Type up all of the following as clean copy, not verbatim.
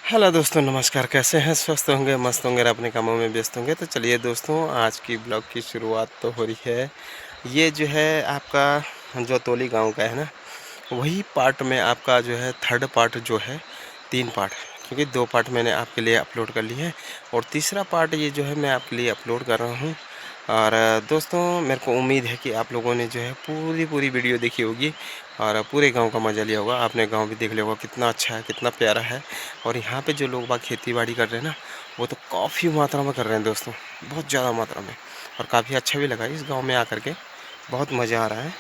Hello दोस्तों, नमस्कार। कैसे हैं? स्वस्थ होंगे, मस्त होंगे और अपने कामों में व्यस्त होंगे। तो चलिए दोस्तों, आज की ब्लॉग की शुरुआत तो हो रही है। ये जो है आपका जो तोली गांव का है ना, वही पार्ट में आपका जो है थर्ड पार्ट जो है 3 पार्ट, क्योंकि 2 पार्ट मैंने आपके लिए अपलोड कर लिए हैं और तीसरा पार्ट ये जो है मैं आपके लिए अपलोड कर रहा हूँ। और दोस्तों, मेरे को उम्मीद है कि आप लोगों ने जो है पूरी वीडियो देखी होगी और पूरे गांव का मज़ा लिया होगा। आपने गांव भी देख लिया होगा, कितना अच्छा है, कितना प्यारा है। और यहाँ पे जो लोग बाग खेती बाड़ी कर रहे हैं ना, वो तो काफ़ी मात्रा में कर रहे हैं दोस्तों, बहुत ज़्यादा मात्रा में। और काफ़ी अच्छा भी लगा इस गाँव में आकर के, बहुत मज़ा आ रहा है।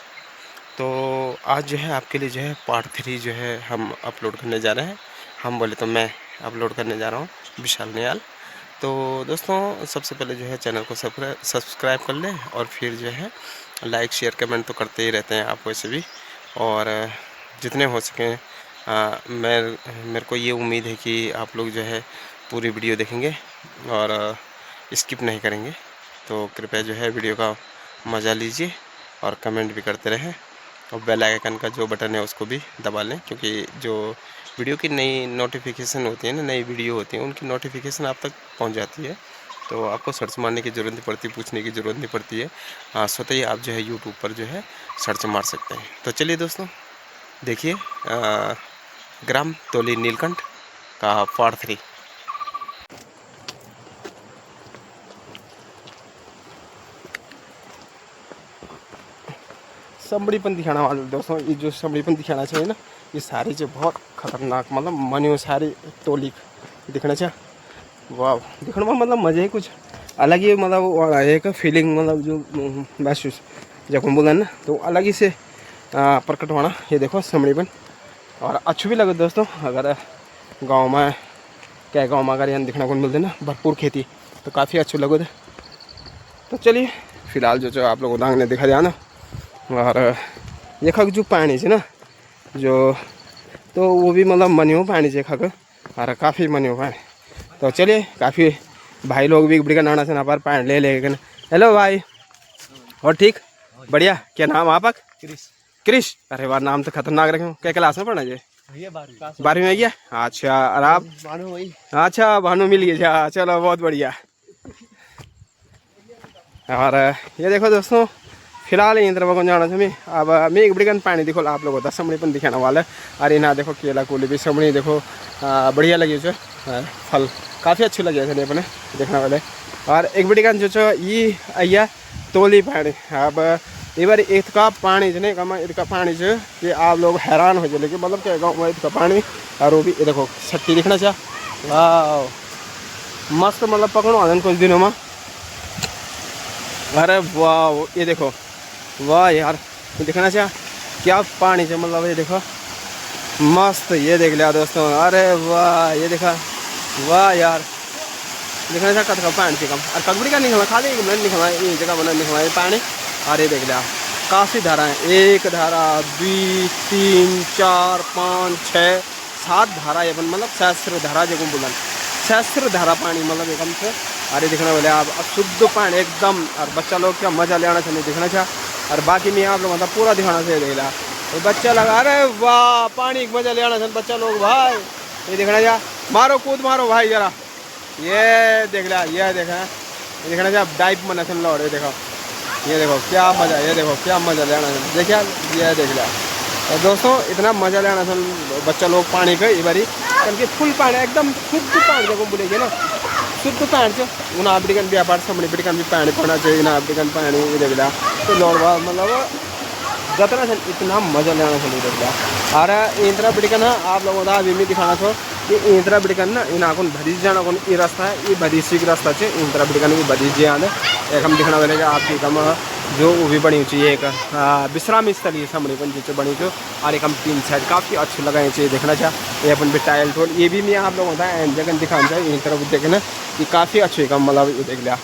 तो आज जो है आपके लिए जो है पार्ट 3 जो है हम अपलोड करने जा रहे हैं। हम बोले तो मैं अपलोड करने जा रहा हूँ, विशाल नियाल। तो दोस्तों, सबसे पहले जो है चैनल को सब्सक्राइब कर लें और फिर जो है लाइक शेयर कमेंट तो करते ही रहते हैं आप वैसे भी। और जितने हो सकें मेरे को ये उम्मीद है कि आप लोग जो है पूरी वीडियो देखेंगे और स्किप नहीं करेंगे। तो कृपया जो है वीडियो का मज़ा लीजिए और कमेंट भी करते रहें और बेल आइकन का जो बटन है उसको भी दबा लें, क्योंकि जो वीडियो की नई नोटिफिकेशन होती है ना, नई वीडियो होती है, उनकी नोटिफिकेशन आप तक पहुंच जाती है। तो आपको सर्च मारने की ज़रूरत नहीं पड़ती, पूछने की ज़रूरत नहीं पड़ती है। स्वतः ही आप जो है यूट्यूब पर जो है सर्च मार सकते हैं। तो चलिए दोस्तों, देखिए ग्राम तोली नीलकंठ का पार्ट 3। समड़ीपन दिखाना वाले दोस्तों, ये जो समड़ीपन दिखाना चाहिए ना, ये सारी जो बहुत खतरनाक, मतलब मनियो सारी टोली दिखना चाहिए। वाह, दिखने में मतलब मज़े ही कुछ अलग ही, मतलब एक फीलिंग, मतलब जो महसूस जब हम बोला ना, तो अलग ही से प्रकट होना। ये देखो समड़ीपन, और अच्छी भी लगे दोस्तों। अगर गाँव में क्या गाँव में अगर यहाँ दिखने को मिलते ना भरपूर खेती, तो काफ़ी अच्छे लगे थे। तो चलिए, फिलहाल जो आप लोगों को ने दिखा दिया ना, और ये खक जो पानी से ना जो, तो वो भी मतलब मनियो पानी से खक, और काफ़ी मनियो पानी। तो चलिए, काफ़ी भाई लोग भी बड़ी नाना से ना पर पानी ले लेकिन। हेलो भाई, और ठीक बढ़िया। क्या नाम आपका? क्रिश। अरे वाह, नाम तो खतरनाक रखे। क्या क्लास में पढ़ना जी? 12वीं में गया। अच्छा, और आप? अच्छा, भानु मिल गया। चलो बहुत बढ़िया। और ये देखो दोस्तों, फिलहाल इंद्र भगवान जाना चाहिए। अब मैं एक बड़ी पानी देखो आप लोगों को समणी पर दिखाने वाला है। अरे ना देखो केला कूली भी समणी देखो, बढ़िया लगी जो फल काफ़ी अच्छे लगे थे अपने देखने वाले। और एक बड़ी जो ये आइया तोली पानी। अब ये बार इसका पानी जो नहीं कमा, इसका पानी जो ये आप लोग हैरान हो जाए कि मतलब क्या गाँव में इसका पानी। और वो भी ये देखो छट्टी दिखना चाहिए। वाह मस्त, मतलब पकड़ो आदन कुछ दिनों में। अरे वाह, ये देखो, वाह यार, ये देखना चाहिए क्या पानी से, मतलब ये देखो मस्त। ये देख लिया दोस्तों, अरे वाह, ये देखा, वाह यार, देखना चाहिए कद का पानी से कम। और ककबड़ी का निकला खाली एक मिनट निकला, ये जगह बना निकला ये पानी। और ये देख लिया काफ़ी धारा है, एक धारा, 2 3 4 5 6 7 धारा है, मतलब सहस्त्र धारा जो बोला, सहस्त्र धारा पानी मतलब एकदम से। अरे दिखने वाले आप शुद्ध पानी एकदम। और बच्चा लोग क्या मज़ा ले आना चाहिए, दिखना चाहिए। और बाकी में आप लोग मतलब पूरा दिखाना चाहिए देख लिया। तो बच्चा लगा, अरे वाह, पानी का मज़ा ले आना चाहिए बच्चा लोग भाई। ये देखना चाहिए, मारो कूद मारो भाई जरा। ये देख लिया, ये देखा, ये देखना चाहिए डाइव मना सुन लो। देखो, ये देखो क्या मज़ा, ये देखो क्या मज़ा ले आना चाहिए। देखिए, ये देख लिया। और दोस्तों, इतना मज़ा ले आना चाहिए बच्चा लोग पानी का। ये बारी क्योंकि फुल पानी एकदम शुद्ध पानी जब बोलेंगे ना, शुद्ध पानी से उन्हें आपड़िकन व्यापार समझ भी पानी पड़ना चाहिए ना, आपड़िकन पानी ये देख लिया। तो लौड़ बार मतलब जतना इतना मज़ा लेना चाहिए देख लिया। और इंद्रा बिड़कन है आप लोगों का अभी मैं दिखाना छो कि इंद्रा बिड़कन ना इन आकुन भरीज जाना कौन ये रास्ता है, ये भरीसी का रास्ता है। इंद्रा बिड़कन भी भरीज जी आने एक हम दिखना वाले आपकी कम जो वो भी बनी चाहिए, एक विश्राम स्थल ये समणी पन जो बनी थी। और एक हम 3 साइड काफ़ी अच्छे लगाए चाहिए, देखना चाहिए। ये अपन भी टाइल टोल ये भी मैं आप लोगों होता है जगह दिखाना चाहिए। इन तरफ देखना कि काफ़ी अच्छे कम मतलब ये देख लिया,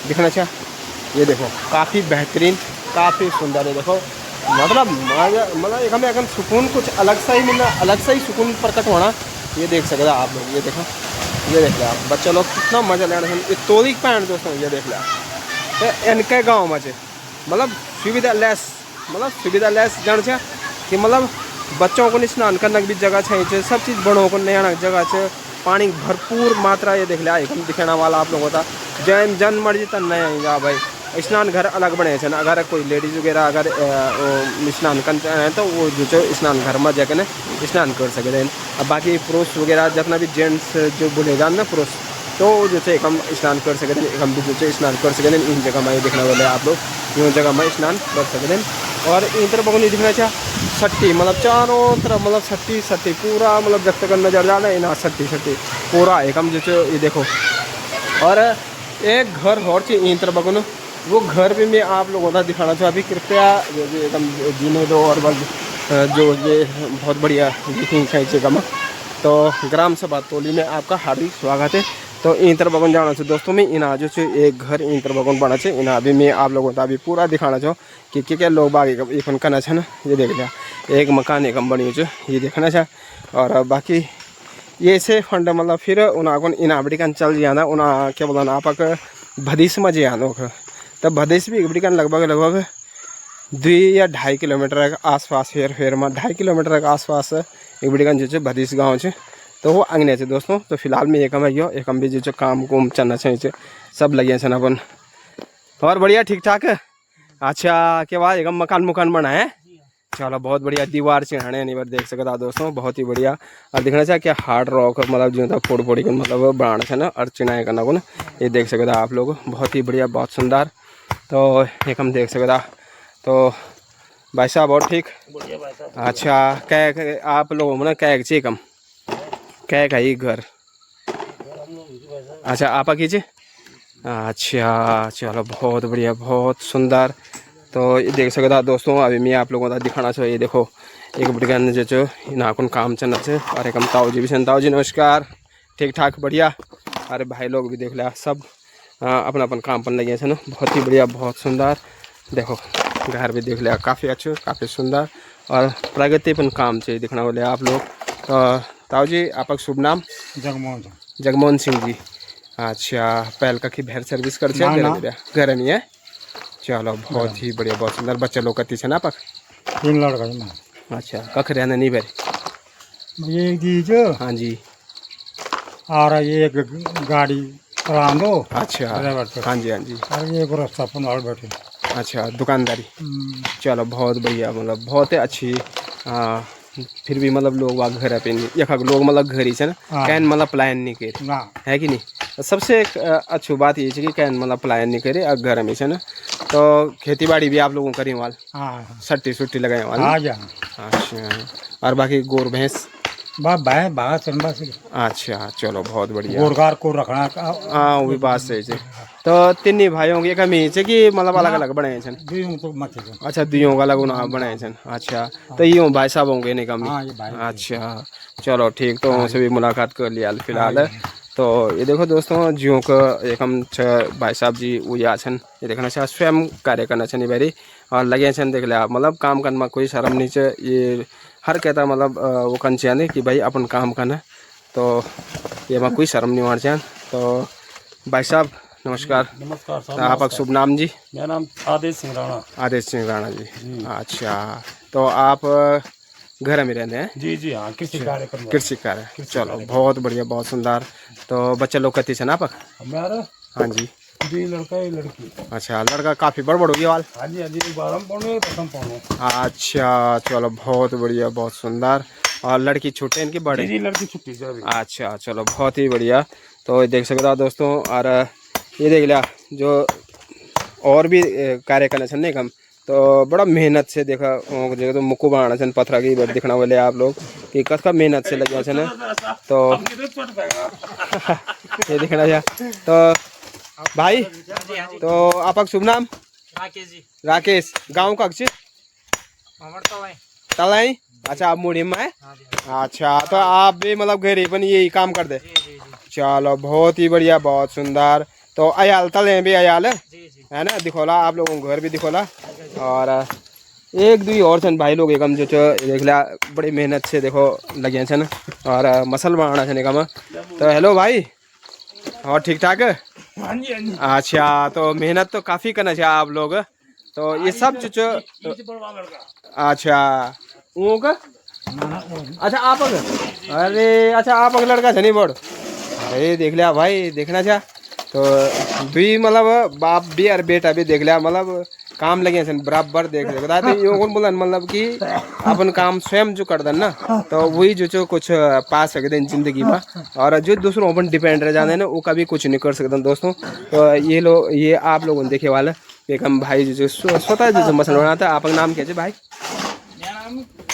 दिखना चाहिए। ये देखो काफ़ी बेहतरीन, काफ़ी सुंदर है। देखो मतलब एक हमें अगर सुकून कुछ अलग सा ही मिलना, अलग सा ही सुकून प्रकट होना। ये देख सकते आप लोग, ये देखो, ये देख लिया बच्चा लोग कितना मज़ा लेना। ये तोली पैंट दोस्तों, ये देख लिया। तो इनके गाँव में मतलब सुविधा लेस, मतलब सुविधा लेस जान कि मतलब बच्चों को स्नान करने की भी जगह चाहिए, सब चीज़ बड़ों को नया जगह पानी भरपूर मात्रा ये देख लिया एकदम दिखाने वाला आप लोगों का जैन जन मर्जी तन नहीं जा भाई स्नान घर अलग बने छन अगर कोई लेडीज वगैरह अगर स्नान कर चाहे तो वो जो स्नान घर में जाकर स्नान कर सकते हैं। अब बाकी पुरुष वगैरह जितना भी जेंट्स जो बोले जान ना पुरुष तो जो हम स्नान कर सकते हैं हम भी जो स्नान कर सकते हैं इन जगह में देखने वाले आप लोग इन जगह में स्नान कर सकते हैं। और इन तरफ नहीं दिखना चाह सट्टी मतलब चारों तरफ मतलब सट्टी सट्टी पूरा मतलब जब तक नजर जाना है ना सट्टी सट्टी पूरा एक हम जो ये देखो। और एक घर और चीज इन तरफ बगुन वो घर भी मैं आप लोगों को दिखाना चाहूँ अभी कृपया जो एकदम जीने दो और बस जो ये बहुत बढ़िया दिखेंगे जगह में। तो ग्राम सभा टोली में आपका हार्दिक स्वागत है। तो इन तरफ बगन जाना चाहिए दोस्तों में इना जो एक घर इन तरफ बगन बना चाहिए इना अभी मैं आप लोगों को अभी पूरा दिखाना चाहूँ कि क्या क्या लोग बागी एक करना चाहिए ना ये देख लिया एक मकान एक बनी जो ये देखना चाह। और बाकी ये से फंड मतलब फिर उन इना बड़ी कान चल जाना उना क्या बोला आप भदीस में जे आनो तब भदेश भी एक लगभग लगभग 2 या 2.5 किलोमीटर के आसपास फेर में 2.5 किलोमीटर के आसपास एक बड़ी जो भदीस गाँव है तो वो अंगने से दोस्तों। तो फिलहाल में एक एक भी जो काम कुम चलना चाहिए सब लगे छन अपन और बढ़िया ठीक ठाक। अच्छा के बाद एक मकान मुकान बना है चलो बहुत बढ़िया दीवार चढ़ाने नहीं बार देख सकता दोस्तों बहुत ही बढ़िया। और देखना चाहिए क्या हार्ड रॉक मतलब जो फोड़ फोड़ी के मतलब बनाना है ना और चिनाई करना को ना ये देख सकता आप लोग बहुत ही बढ़िया बहुत सुंदर। तो एक हम देख सकता तो भाई साहब और ठीक अच्छा क्या आप लोगों में ना क्या चाहिए कम क्या का ही घर अच्छा आप कीजिए अच्छा चलो बहुत बढ़िया बहुत सुंदर। तो ये देख सकता दोस्तों अभी मैं आप लोगों को दिखाना चाहिए ये देखो एक बढ़िया जो नाखून काम चलना से और एक हम ताऊ जी भी ताऊ जी नमस्कार ठीक ठाक बढ़िया। अरे भाई लोग भी देख लिया सब अपना अपन काम पर लगे ना बहुत ही बढ़िया बहुत सुंदर। देखो घर भी देख लिया काफ़ी अच्छे काफ़ी सुंदर और प्रगतिपन काम चाहिए दिखना बोले आप लोग। तो ताऊ जी आपका शुभ नाम जगमोहन सिंह जी अच्छा पहल का की भैर सर्विस कर घर में है चलो बहुत ही बढ़िया बहुत सुंदर बच्चे लोग कती ना पक 3 लड़का अच्छा कख रहना नहीं भाई ये दीजिए हाँ जी और ये एक गाड़ी चला दो अच्छा हाँ जी हाँ जी और ये रास्ता अपन और बैठे अच्छा दुकानदारी चलो बहुत बढ़िया मतलब बहुत ही अच्छी फिर भी मतलब लोग वहाँ घर पे यखा लोग मतलब घर ही ना कैन मतलब प्लान नहीं करे है कि नहीं सबसे अच्छी बात ये है कि कैन मतलब प्लान नहीं करे और घर में ना। तो खेती बाड़ी भी आप लोगों करी वाल सट्टी सुट्टी लगाए वाल अच्छा और बाकी गोर भैंस अच्छा चलो बहुत बढ़िया गोरगार को रखना हाँ वो भी बात सही है। तो तीन भाइयों की कमी है कि मतलब अलग अलग बनाए छन अच्छा दुइयों का अलग बनाए छन अच्छा तो यूँ भाई साहब होंगे नहीं कमी अच्छा चलो ठीक तो उनसे भी मुलाकात कर लिया फिलहाल। तो ये देखो दोस्तों जियो का एक हम भाई साहब जी वो या छन ये देखना चाहिए स्वयं कार्य करना चाहिए बारी और लगे छन देख लिया मतलब काम करने में कोई शर्म नहीं चाहिए ये हर कहता मतलब वो कन चाहिए कि भाई अपन काम करना तो ये में कोई शर्म नहीं मार चाहिए। तो भाई साहब नमस्कार नमस्कार आपका शुभ नाम जी मेरा नाम आदेश सिंह राणा जी अच्छा तो आप घर में रहते हैं जी जी हाँ कृषि कार्य चलो बहुत बढ़िया बहुत सुंदर। तो बच्चे लोग कती है ना आप हाँ जी 2 लड़का 1 लड़की अच्छा लड़का काफ़ी बड़ हो गया वाल हाँ जी 12 पढ़ो 10 पढ़ो अच्छा चलो बहुत बढ़िया बहुत सुंदर। और लड़की छोटे इनकी बड़े जी लड़की छुट्टी से अच्छा चलो बहुत ही बढ़िया। तो देख सकता दोस्तों और ये देख लिया जो और भी कार्य करना चाहिए कम तो बड़ा मेहनत से देखा जगह तो मुक्कू बनाना चाहिए पत्थर की बट दिखना वाले आप लोग कि कस मेहनत से लगे छे तो ये दिखना चाहिए। तो भाई तो आपका शुभ नाम राकेश गाँव का तलाई अच्छा आप मुड़ी में है अच्छा तो आप भी मतलब घर ही यही काम कर दे चलो बहुत ही बढ़िया बहुत सुंदर। तो अयाल तले भी अयाल है ना दिखोला आप लोगों को घर भी दिखोला और एक दुई और छन भाई लोग एकम जो देख लिया बड़ी मेहनत से देखो लगे छन और मसल बनाना छन एकम। तो हेलो भाई और ठीक ठाक है अच्छा तो मेहनत तो काफ़ी करना चाहिए आप लोग। तो ये सब जो अच्छा वो का अच्छा आप अरे अच्छा आप लड़का छे नहीं बोर्ड अरे देख लिया भाई देखना चाह तो दुई मतलब बाप भी और बेटा भी देख लिया मतलब काम लगे सन बराबर देख ले तो यो कौन बोलन मतलब कि अपन काम स्वयं जो कर दन ना तो वही जो कुछ पा सकते हैं जिंदगी में और जो दूसरों पर डिपेंड रह जाते हैं ना वो कभी कुछ नहीं कर सकते दोस्तों। तो ये आप लोगों ने देखे वाला एक हम भाई जो स्वतः जो मसल बनाता है। आपका नाम क्या है भाई?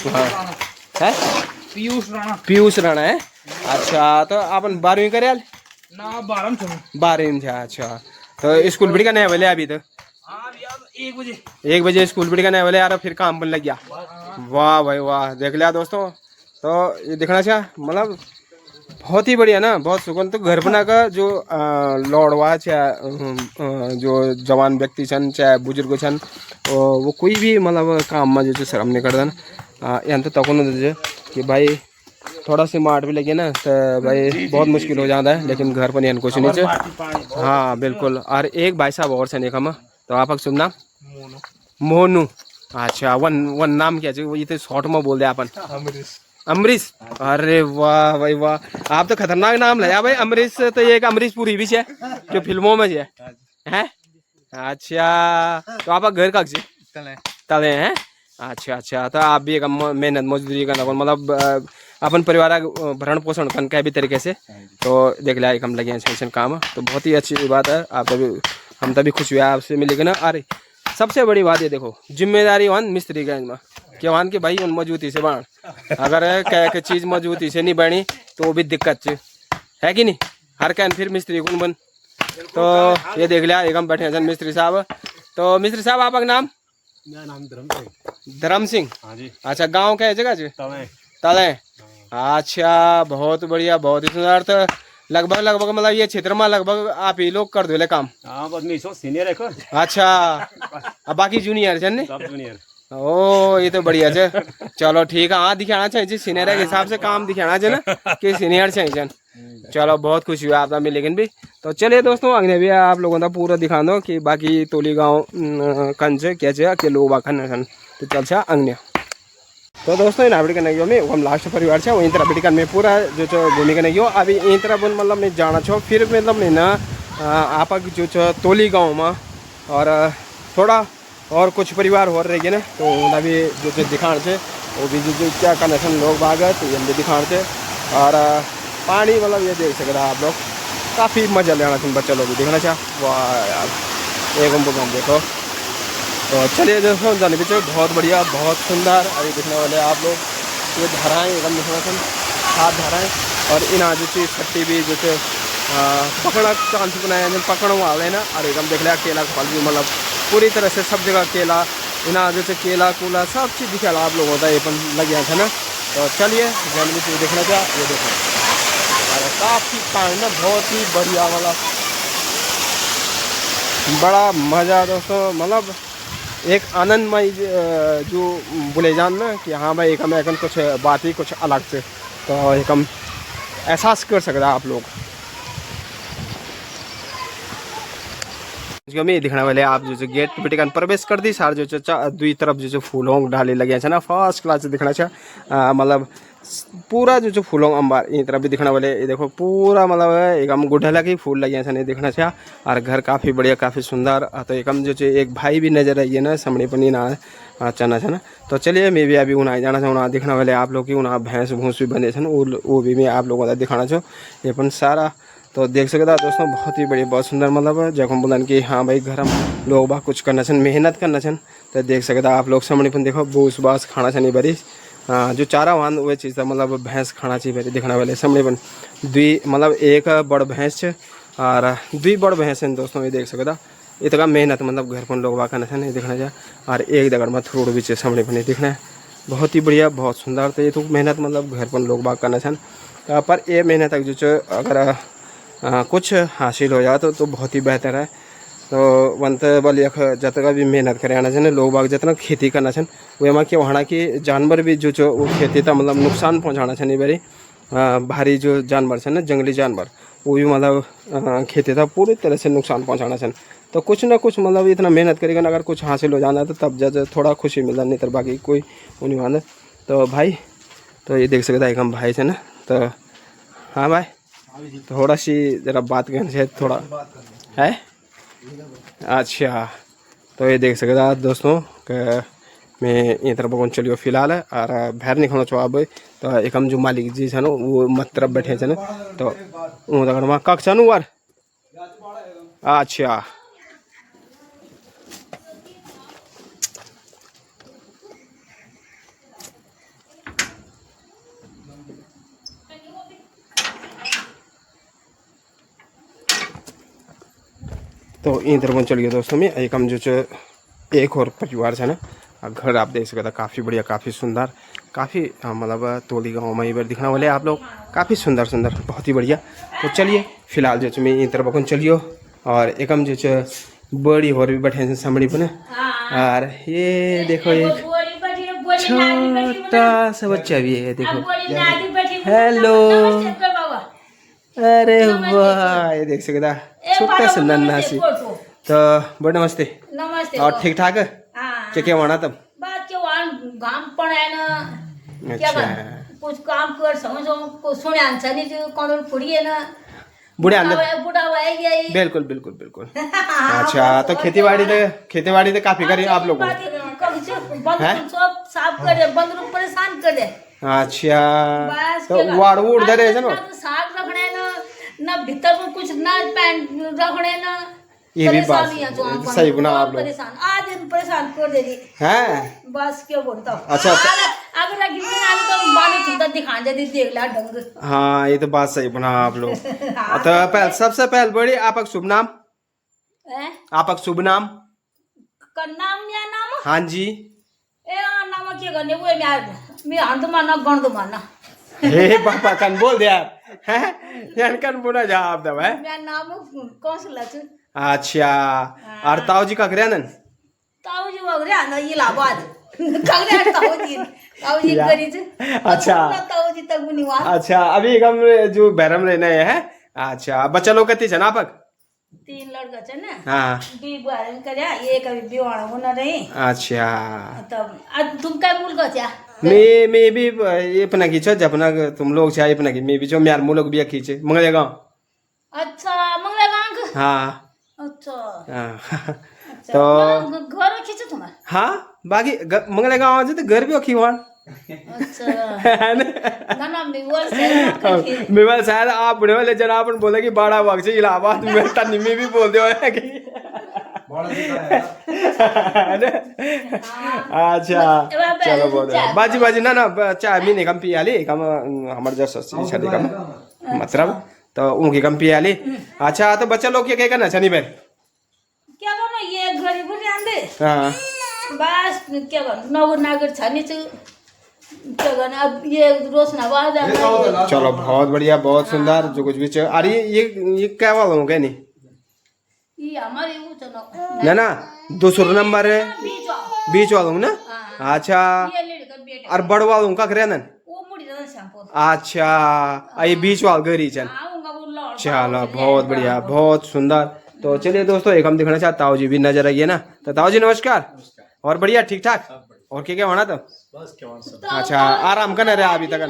हाँ है पीयूष राणा है। अच्छा तो अपन 12वीं करे ना 12वीं था। अच्छा तो स्कूल भी करने वाले अभी तो 1 बजे स्कूल भी करने वाले यार फिर काम पर लग गया। वाह भाई वाह देख लिया दोस्तों। तो ये देखना चाहिए मतलब बहुत ही बढ़िया ना बहुत सुकून। तो घर बना का जो लौड़वा चाहे जो जवान व्यक्ति छन चाहे बुजुर्ग छन वो कोई भी मतलब काम में जो शर्म नहीं करता यहाँ तो तक कि भाई थोड़ा सी मार्ट भी लगे ना तो भाई बहुत मुश्किल हो जाता है लेकिन घर पर नहीं कुछ नहीं चाहिए। हाँ बिल्कुल। और एक भाई साहब और छे हम तो आपका शुभ नाम? मोनू। अच्छा वन नाम क्या चाहिए ये तो शॉर्ट में बोल दे अपन अमरीश। अरे वाह भाई वाह आप तो खतरनाक नाम लाया भाई अमरीश। तो ये एक अमरीश पुरी भी है जो फिल्मों में है। अच्छा तो आपका घर का तले हैं? अच्छा तो आप भी एक मेहनत मजदूरी करना मतलब अपन परिवार का भरण पोषण करने भी तरीके से तो देख लिया एक हम लगे हैं काम। तो बहुत ही अच्छी बात है। आप तभी हम तभी खुश हुए आपसे मिलेगा ना। अरे सबसे बड़ी बात ये देखो जिम्मेदारी वन मिस्त्री गंज में क्या वन के भाई उन मजबूती से बन अगर कह चीज मजबूती से नहीं बनी तो वो भी दिक्कत है कि नहीं। हर कहन फिर मिस्त्री कौन बन। तो ये देख लिया एक हम बैठे हैं मिस्त्री साहब। तो मिस्त्री साहब आपका नाम? मेरा नाम धर्म सिंह। हाँ जी। अच्छा गांव क्या है जगह जी? तले। अच्छा बहुत बढ़िया बहुत ही सुंदर। तो लगभग मतलब ये क्षेत्र में लगभग आप ही लोग कर दो काम? हाँ बस सीनियर है। अच्छा अब बाकी जूनियर है सब जूनियर। ओ ये तो बढ़िया है। चलो ठीक है। हाँ दिखाना चाहिए जी सीनियर के हिसाब से काम दिखाना चाहिए ना कि सीनियर चाहिए। चलो बहुत खुशी हुआ आपका मिलेगी भी। तो चलिए दोस्तों अगले भी आप लोगों का पूरा दिखा दो कि बाकी तोली गाँव कंज क्या चाहिए कि लोग बाखन तो चल छा अंगने। तो दोस्तों इन अपडेट करने में हम लास्ट परिवार से वहीं तरह अपडेट करने में पूरा जो घूमी करने की अभी इन तरह मतलब मैं जाना छो फिर मतलब मैं ना आप जो तोली गाँव में और थोड़ा और कुछ परिवार हो रहे ना तो उन्हें भी जो दिखाने से वो भी जो क्या कनेक्शन लोग बागत तो ये भी दिखाने से। और पानी मतलब ये देख सकते आप लोग काफ़ी मजा लेना चाहिए बच्चा लोग भी देखना चाह। वाह यार एक हम देखो। तो चलिए दोस्तों जाने पीछे बहुत बढ़िया बहुत सुंदर अभी दिखने वाले आप लोग ये धाराएँ एकदम दिखना चाहिए 7 धाराएँ। और इन जो चीज़ छट्टी भी जैसे पकड़ा चांस बनाया पकड़ वाले ना। और एकदम देख लिया केला फल भी मतलब पूरी तरह से सब जगह केला इना जैसे केला कूला सब चीज़ दिखा आप लोग होता है अपन लग गया था ना। तो चलिए जन्म चीज़ देखना चाह ये देखो अरे काफ़ी पानी ना बहुत ही बढ़िया वाला बड़ा मज़ा दोस्तों मतलब एक आनंदमय जो बोले जान ना कि हाँ भाई एक हम कुछ बात ही कुछ अलग से तो एक हम एहसास कर सकता आप लोग। जो मैं दिखने वाले आप जो गेट बेटिकन प्रवेश कर दी सार जो दुई तरफ जो फूलों डाले लगे ना फर्स्ट क्लास से दिखना चाहिए मतलब पूरा जो फूलों अंबार इन तरफ भी दिखने वाले ये देखो पूरा मतलब एकदम गुढ़ला के फूल लगे नहीं दिखना चाहिए। और घर काफ़ी बढ़िया काफ़ी सुंदर। तो एकदम जो एक भाई भी नजर आई है ना सामने पनी ना चना छा ना। तो चलिए मैं भी अभी उन्हें जाना चाहूँ उन्हें दिखने वाले आप लोग की उन्हें भैंस भूस भी बने वो भी मैं आप लोगों को दिखाना चाहूँ ये अपन सारा। तो देख सकते दोस्तों बहुत ही बढ़िया बहुत सुंदर मतलब जब हम बोलन कि हाँ भाई घर हम लोग बा कुछ करना छन मेहनत करना छन तो देख सकते आप लोग सामने अपन देखो बूस बास खाना छनी बरी जो चारा वान वो चीज़ मतलब भैंस खाना चाहिए बरी दिखने वाले सामने अपन दुई मतलब एक बड़ भैंस और दुई बड़ भैंस है दोस्तों ये देख सकता इतना मेहनत मतलब घर पर लोग बा करना छन देखना चाहिए। और एक दगड़ में थ्रोड भी सामने बने दिखना है बहुत ही बढ़िया बहुत सुंदर। तो ये तो मेहनत मतलब घर पर लोग बा करना छन पर ये मेहनत जो अगर कुछ हासिल हो जाए तो बहुत ही बेहतर है। तो वंत बल यख जितना भी मेहनत करे आना चाहिए लोग बाग जितना खेती करना चाहिए वे में कि वहाँ की जानवर भी जो वो खेती था मतलब नुकसान पहुँचाना चाहिए बड़ी भारी जो जानवर है ना जंगली जानवर वो भी मतलब खेती था पूरी तरह से नुकसान पहुँचाना चाहिए। तो कुछ ना कुछ मतलब इतना मेहनत करेगा ना अगर कुछ हासिल हो जाना है तो तब जा थोड़ा खुशी मिलता नहीं तो बाकी कोई नहीं माना। तो भाई तो ये देख सकता एक हम भाई से ना। तो हाँ भाई, थोड़ा सी जरा बात करनी चाहिए थोड़ा है। अच्छा, तो ये देख सकता दोस्तों कि मैं ये तरफ पहुँच चलियो फिलहाल और बाहर निकलना चाहो अब। तो एक हम जो मालिक जी छन वो मत तरफ बैठे छन। तो वहाँ कख छन वार। अच्छा, तो इन तरफ चल गया दोस्तों में एक हम जो एक और परिवार है ना। घर आप देख सकते काफ़ी बढ़िया, काफ़ी सुंदर, काफ़ी मतलब तोली गाँव में इधर दिखने वाले आप लोग, काफ़ी सुंदर सुंदर, बहुत ही बढ़िया। तो चलिए फिलहाल जो मैं इन तरफ चलियो और एक हम जो बड़ी और भी बैठे सामने पर। और ये देखो एक छोटा सा बच्चा भी है, देखो। हेलो, अरे वाह, ये देख सकता छोटा सा नन्हा सी। तो बड़े नमस्ते। नमस्ते। और ठीक ठाक है? क्या वाना तब? बात के वाण घाम पड़े ना। क्या अच्छा, कर कुछ काम कर समझो को सुने आंसर नहीं जो कौन पड़ी है ना। बुढ़े अंदर बुढ़ा है गया। बिल्कुल बिल्कुल बिल्कुल। अच्छा, तो खेती बाड़ी तो काफी करी आप लोगों सब साफ कर दे, बंद रूप परेशान कर दे। अच्छा, बस तो वाड़ वूड़ धरे है ना। साग रखने ना भीतर में कुछ ना पैंट रखने ना। ये भी बात सही गुना आप लोग परेशान आज परेशान कर दे रही हैं। बस क्या बोलता हूँ। अच्छा, अगर तो बाने सुंदर दिखा दे देख ला ढंग। हाँ, ये तो बात सही बना आप लोग। तो पहले सबसे पहले बड़ी आपका शुभ नाम, आपका शुभ नाम का नाम या नाम। हाँ जी। ए नाम क्या करने वो मैं हाथ मारना गंद मारना। हे पापा कन बोल दिया हैं, यान कन बोला जा आप दब है। मेरा नाम कौन सा लच। अच्छा, और ताऊ जी का करे नन? ताऊ जी वगैरह ना ये लाबाद कगरे ताऊ जी करी थे। अच्छा, ताऊ जी तक बुनिवार। अच्छा, अभी हम जो बैरम रहने हैं। अच्छा, बच्चा लोग कती छन आपक? 3 लड़का छे ना। हाँ, बी बारन करे एक अभी बिवाह होना रही। अच्छा, तब आज तुम काय मूल का क्या? मैं भी ये पना खींचो जपना तुम लोग चाहे पना की मैं भी जो म्यार मुलोग भी खींचे मंगले गांव। अच्छा मंगला गांव। हाँ, अच्छा, हाँ। तो घर खींचे तुम्हारा? हाँ, बाकी मंगले गांव आज तो घर भी खीवान। अच्छा ना मेवाल शायद आप बुढ़े वाले जनाब बोले कि बड़ा वक्त से इलाहाबाद में तनी में भी बोल दो है कि अच्छा चलो बहुत बाजी बाजी ना चाय मी कम पी आली कम हमारे जैसा शादी कम मतलब तो उनकी कम पी आली। अच्छा, तो बच्चा लोग क्या करना शनि भाई क्या करना ये घरी बुरी आंदे। हाँ, बस क्या करना नगर नागर छानी च क्या करना अब ये रोशनाबाद। चलो बहुत बढ़िया, बहुत सुंदर जो कुछ भी अरे ये क्या वाला हूँ क्या नहीं ये हमारे वो चलो ना ना दूसरा नंबर है बीच वाला हूँ ना। अच्छा, ये लड़का बेटा और बड़ वाला हूँ का करे ना। वो मुड़ी ना शैम्पू। अच्छा, ये बीच वाला गरी चल। आऊंगा वो लौट। चलो बहुत बढ़िया, बहुत सुंदर। तो चलिए दोस्तों एक हम दिखाना चाहते ताऊ जी भी नजर आइए ना। तो ताऊ जी नमस्कार। और बढ़िया ठीक ठाक और क्या होना तो? अच्छा, आराम करना रहे अभी तक?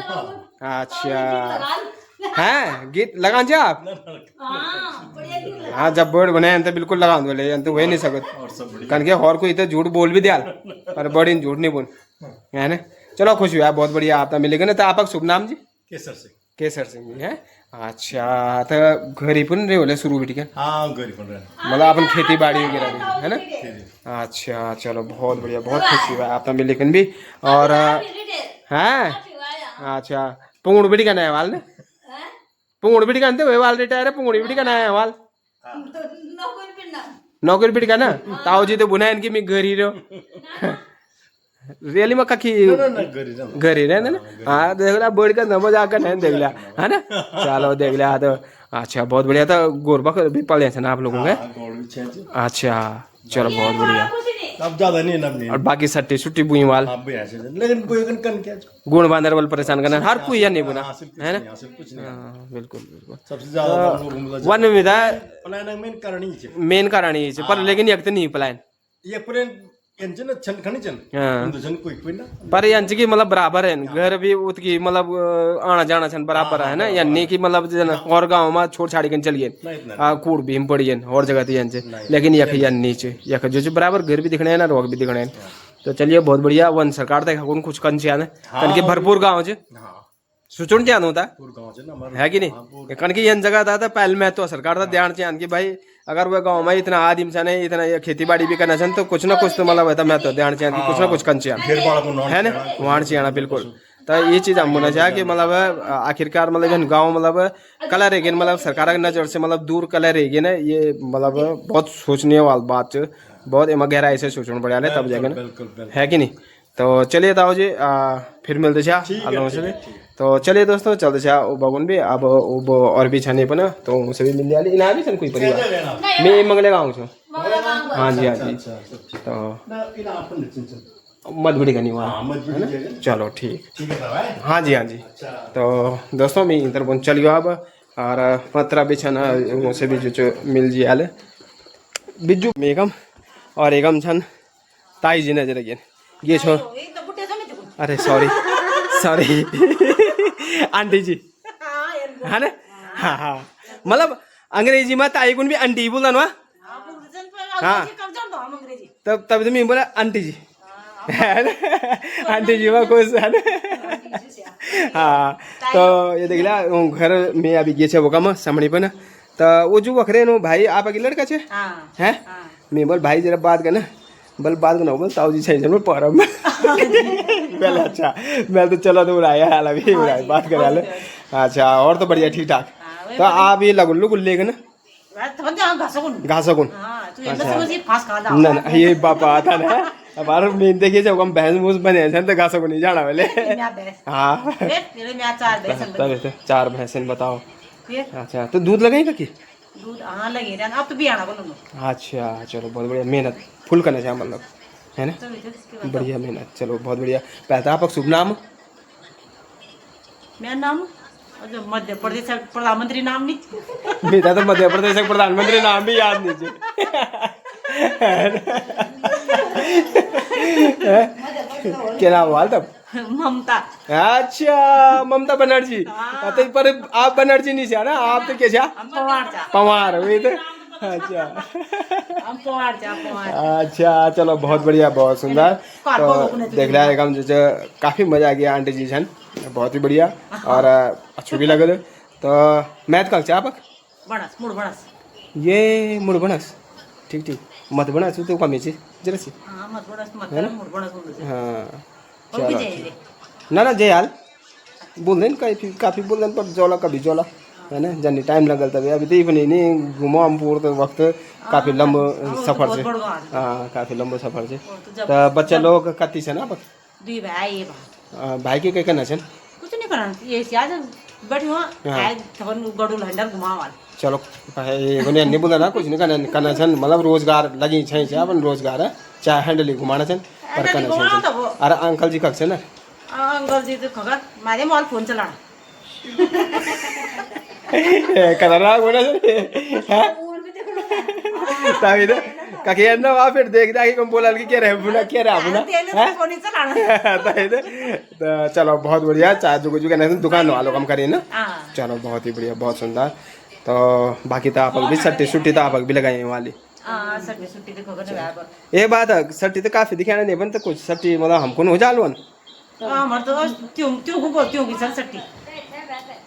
अच्छा, हैं गीत लगा आप? हाँ, जब बोर्ड बने तो बिल्कुल लगा बोले तो वही नहीं सकते कन के और कोई तो झूठ बोल भी दिया पर बड़ी झूठ नहीं बोल है ना। चलो खुश हुआ, बहुत बढ़िया आपका मिलेगा ना। तो आपका शुभ नाम जी? केसर सिंह जी है। अच्छा, तो घरी पण रे बोले शुरू भी ठीक है। हाँ, घरी पण रहे मतलब अपन खेती बाड़ी वगैरह भी है ना। अच्छा, चलो बहुत बढ़िया, बहुत खुशी हुआ आपका मिलेगा भी। और हैं अच्छा, पुंगड़ बिटी का नया वाल ने पुंगड़ बिटी का वे वाल रिटायर है पुंगड़ी बिटी का नया वाल नौकरी बिटी का ना। ताऊ जी तो बुना इनकी मैं घरी रहो रियली में कखी घरी रहे ना। हाँ देख लिया बढ़ कर नमो जाकर नहीं देख लिया है ना। चलो देख लिया तो अच्छा बहुत बढ़िया। तो गोरबा भी पड़े थे ना आप लोगों के? अच्छा, चलो बहुत बढ़िया। अब ज्यादा नहीं और बाकी सट्टी सुट्टी बुई वाल लेकिन कोई कन क्या गुण बांधर वाल परेशान करना हर कोई या नहीं बुना है ना। कुछ नहीं, बिल्कुल बिल्कुल। सबसे ज्यादा वन में था प्लान मेन कारण ही मेन कारण ये पर लेकिन एक तो नहीं प्लान ये प्लान यांचे ना छन खणी छन हाँ। हिंदू छन कोई ना पर यांची की मतलब बराबर है घर भी उतकी मतलब आना जाना छन बराबर है ना यानी की मतलब जन और गांव में छोड़ छाड़ी कन चल गए कूड़ भी पड़ी गए और जगह थी यांचे लेकिन यख यानी चे यख जो बराबर घर भी दिखने हैं ना रोग भी दिखने हैं तो चलिए बहुत बढ़िया वन सरकार तक कुछ कन से आने कन के भरपूर गाँव चे हाँ सुचुन क्या होता पूर गांव छे ना हमारे है कि नहीं कन की यन जगह था पहले में तो सरकार था ध्यान से आन की भाई अगर वह गाँव में इतना आदिम से नहीं इतना खेती बाड़ी भी करना चाहते तो कुछ ना कुछ तो मतलब है मैं तो ध्यान से कुछ ना कुछ कन से फिर बाड़ा को नॉन है ना वहाँ से आना बिल्कुल तो ये चीज़ हम होना चाहिए कि मतलब आखिरकार मतलब गाँव मतलब कलर रहेगी मतलब सरकार की नज़र से मतलब दूर कलर रहेगी ना ये मतलब बहुत सोचने वाली बात है बहुत एम गहराई से सोचना पड़ा है तब जाएगा ना बिल्कुल बिल्कुल है कि नहीं तो चलिए ताऊ जी फिर मिलते छा लोगों से भी तो चलिए दोस्तों चलते छा बगुन भी अब वो और भी छाने पर ना तो उनसे भी मिल जाए इना भी छन कोई परिवार मैं मंगले गाँव छूँ हाँ जी हाँ जी तो ना इना अपन छन छन मधुबड़ी का नहीं वहाँ हाँ मजबूरी जगह चलो ठीक ठीक है भाई हाँ जी हाँ जी तो दोस्तों मैं इंटर बन चल गया अब और पत्रा भी छन उनसे भी जो मिल जी आले बिज्जू मेघम और एकम छन ताई जी नजर गए ये छो अरे सॉरी सॉरी आंटी जी है ना हाँ हाँ मतलब अंग्रेजी में ताई कुन भी आंटी बोलता ना हाँ तब तब तो मैं बोला आंटी जी है ना आंटी जी में कुछ है ना हाँ तो ये देख लिया घर में अभी गए छे वो कम सामने पर ना तो वो जो वखरे नो भाई आप अभी लड़का छे हैं मैं बोल भाई जरा बात करना बोल बात करना बोल ताऊ जी सही जरूर परम पहले अच्छा मैं तो चलो तो उड़ाया हाल अभी उड़ाया बात कर हाल अच्छा और तो बढ़िया ठीक ठाक तो आप ये लगुल्लू गुल्ले का ना घासकुन ना ना ये बापा आता ना हमारे मेन देखिए जब हम भैंस भूस बने हैं तो घासकुन नहीं जाना वाले हाँ तब 4 भैंसें बताओ अच्छा तो दूध लगाएगा कि दूध हाँ लगे अब तो भी आना बोलो अच्छा चलो बहुत बढ़िया मेहनत फुल करना चाहिए मतलब है ना बढ़िया मेहनत चलो बहुत बढ़िया पहले आपका शुभ नाम मेरा नाम मध्य प्रदेश प्रधानमंत्री नाम नहीं मेरा तो मध्य प्रदेश का प्रधानमंत्री नाम भी याद नहीं क्या नाम हुआ तब ममता अच्छा ममता बनर्जी तो पर आप बनर्जी नहीं छा ना आप तो क्या छा पवार हुई तो अच्छा अच्छा चलो बहुत बढ़िया बहुत सुंदर तो देख रहा है हम जो काफी मजा आ गया आंटी जी छन बहुत ही बढ़िया और अच्छी भी लगे तो मैथ कल चापक ये मुड़ बनस ठीक ठीक मत बनस तो कमी ची जरा सी हाँ चलो ना ना जय हाल बोल दें काफी बोल दें पर जोला कभी जोला है ना जानी टाइम लगल तभी अभी तो नहीं घूमो हम पूरे तो वक्त काफी लंबो सफर से हाँ काफी लंबो सफर से तो बच्चा लोग कत्ती से ना बक भाई के करना छन कुछ नहीं करना ये आज बैठी हुआ गड़ुल हंडर घुमावा चलो नहीं बोला ना कुछ नहीं करना छन मतलब रोजगार लगी छै अपन रोजगार है चाहे हैंडल घुमाना छन पर करना छन अरे अंकल जी कब से ना अंकल जी तो खगर मारे मोबाइल फोन चलाना करना बोला है तभी तो कहीं ना वहाँ फिर देख दाखी कम बोला कि क्या रहे बुना तो चलो बहुत बढ़िया चाय जो कहना दुकान वालों कम करिए ना चलो बहुत ही बढ़िया बहुत सुंदर तो बाकी तो आप भी सट्टी सुट्टी तो आप भी लगाए वाली ये बात है सट्टी तो काफी दिखाना नहीं बनता कुछ सट्टी मतलब हमको हो जालो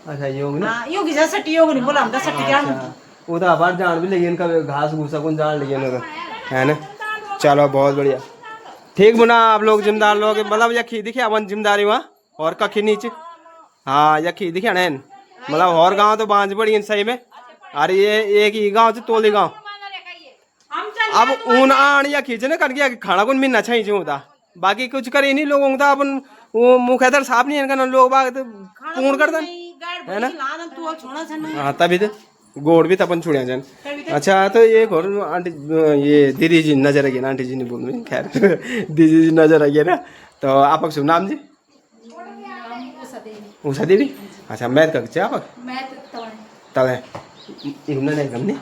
अच्छा योगी सट्टी योग नहीं बोला हम तो सट्टी क्या वो तो आबाद जान भी लगी इनका घास भूसा कौन जान लगी है ना चलो बहुत बढ़िया ठीक बुना आप लोग जिम्मेदार लोग मतलब यखी दिखे अपन जिम्मेदारी वहाँ और कखी नीचे हाँ यखी दिखे ना मतलब और गांव तो बांझ पड़ी सही में अरे ये एक ही गांव से तोली गांव अब ऊन आन या खींचने करके खाना कौन मिलना चाहिए होता बाकी कुछ करे नहीं लोगों का अपन वो मुँह खैर साफ नहीं है लोग बाग तो पूर्ण कर दें है ना हाँ तभी तो गोड़ भी तपन छुड़िया जन अच्छा तो ये घोर आंटी ये दीदी जी नजर आ गई ना आंटी जी नहीं बोल रही खैर दीदी जी नजर आ गई ना तो आपका शुभ नाम जी उषा देवी अच्छा मैथ का क्या आप तले इतना नहीं कम नहीं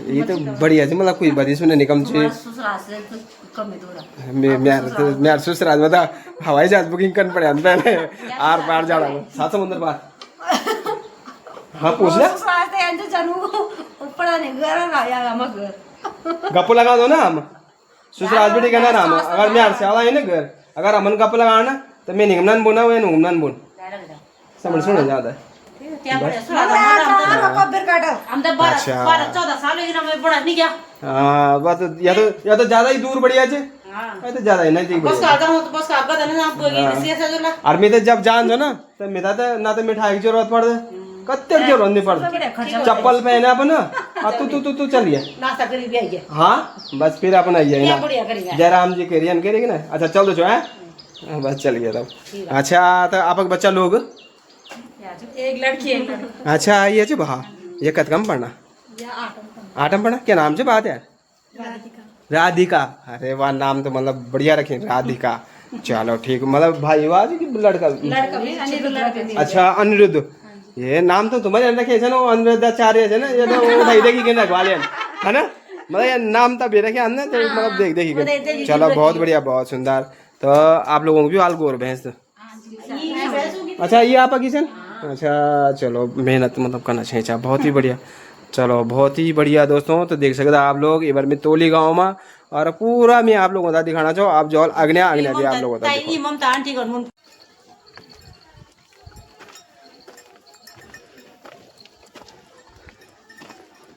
ये तो बढ़िया जी मतलब कोई बात इसमें निकम से कमी थोड़ा मैं ससुराल में था हवाई जहाज बुकिंग करनी पड़े पहले आर पार जाना सात समुद्र पार हाँ पूछ ले गप्पू लगा दो ना हम ससुराल भी ठीक है ना हम अगर मैं से आला है ना घर अगर हमन गप्पू लगाना ना तो मैं निगमनन बुना वो निगमनन बुन समझ सुन ज्यादा अच्छा हाँ बात या तो ज्यादा ही दूर बढ़िया छे तो ज्यादा ही नजदीक और मैं तो जब जान जो ना तो मेरा तो ना तो मिठाई की जरूरत पड़ कत्ते जरूरत नहीं पड़ती चप्पल पहने अपन तू चलिए हाँ बस फिर अपन आइए ना जयराम जी करियन करेगी ना अच्छा चल दो जो है बस चल गया तब अच्छा तो आप बच्चा लोग एक लड़की अच्छा ये चे बहा ये कम पढ़ना आठम पढ़ना क्या नाम से बात है राधिका अरे वाह नाम तो मतलब बढ़िया रखे राधिका चलो ठीक मतलब भाई वाह की लड़का अच्छा अनिरुद्ध ये नाम तो तुम्हारे रखे है ना अनिरुद्धाचार्य है ना ये तो भाई देखी के रखवाले है ना मतलब ये नाम तो भी रखे अन्य तो मतलब देखी के चलो बहुत बढ़िया बहुत सुंदर तो आप लोगों को भी हाल गोर भैंस अच्छा ये आप किशन अच्छा चलो मेहनत मतलब करना चाहिए बहुत ही बढ़िया चलो बहुत ही बढ़िया दोस्तों तो देख सकते आप लोग एक बार मैं तोली गाँव में और पूरा मैं आप लोगों को दिखाना चाहूँ आप जो अग्नि भी आप लोगों को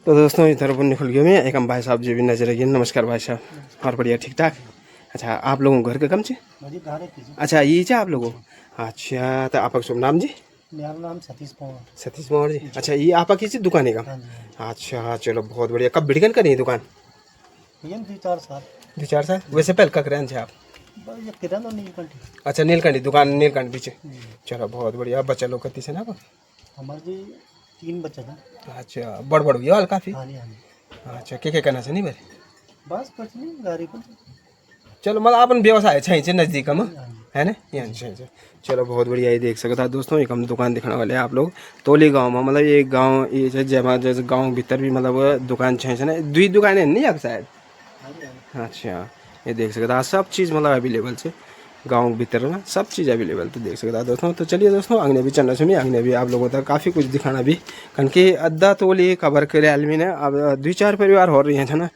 तो दोस्तों इधर पर निकल गया मैं एक हम भाई साहब जी भी नजर आइए नमस्कार भाई साहब और बढ़िया ठीक ठाक अच्छा आप लोगों घर का कम से अच्छा ये क्या आप लोगों अच्छा तो आपका शुभ नाम जी मेरा नाम सतीश पवार जी अच्छा ये आपका किसी दुकान है का अच्छा चलो बहुत बढ़िया कब बिड़गन करी है दुकान 2-4 साल वैसे पहले का करें आप अच्छा नीलकंठी दुकान नीलकंठी पीछे चलो बहुत बढ़िया बच्चा लोग कती से ना हमारे 3 बच्चे हैं अच्छा बड़ ये वाल काफी अच्छा क्या करना चाहिए नहीं बस कुछ नहीं गाड़ी पर चलो मतलब अपन व्यवसाय छै नजदीक में है ना यहाँ से चलो बहुत बढ़िया ये देख सकता दोस्तों एक हम दुकान दिखाने वाले हैं आप लोग तोली गांव में मतलब ये गांव ये जमा जैसे गांव भीतर भी मतलब दुकान छै ना 2 दुकान है नहीं आप शायद अच्छा ये देख सकता सब चीज़ मतलब अवेलेबल है गाँव भीतर में सब चीज़ अवेलेबल तो देख सकता दोस्तों तो चलिए दोस्तों अगने भी चलना सुनिए अगने भी आप लोगों तक काफ़ी कुछ दिखाना भी कन के अद्धा तोली कवर करे आलमी ने अब 2-4 परिवार हो रही हैं ना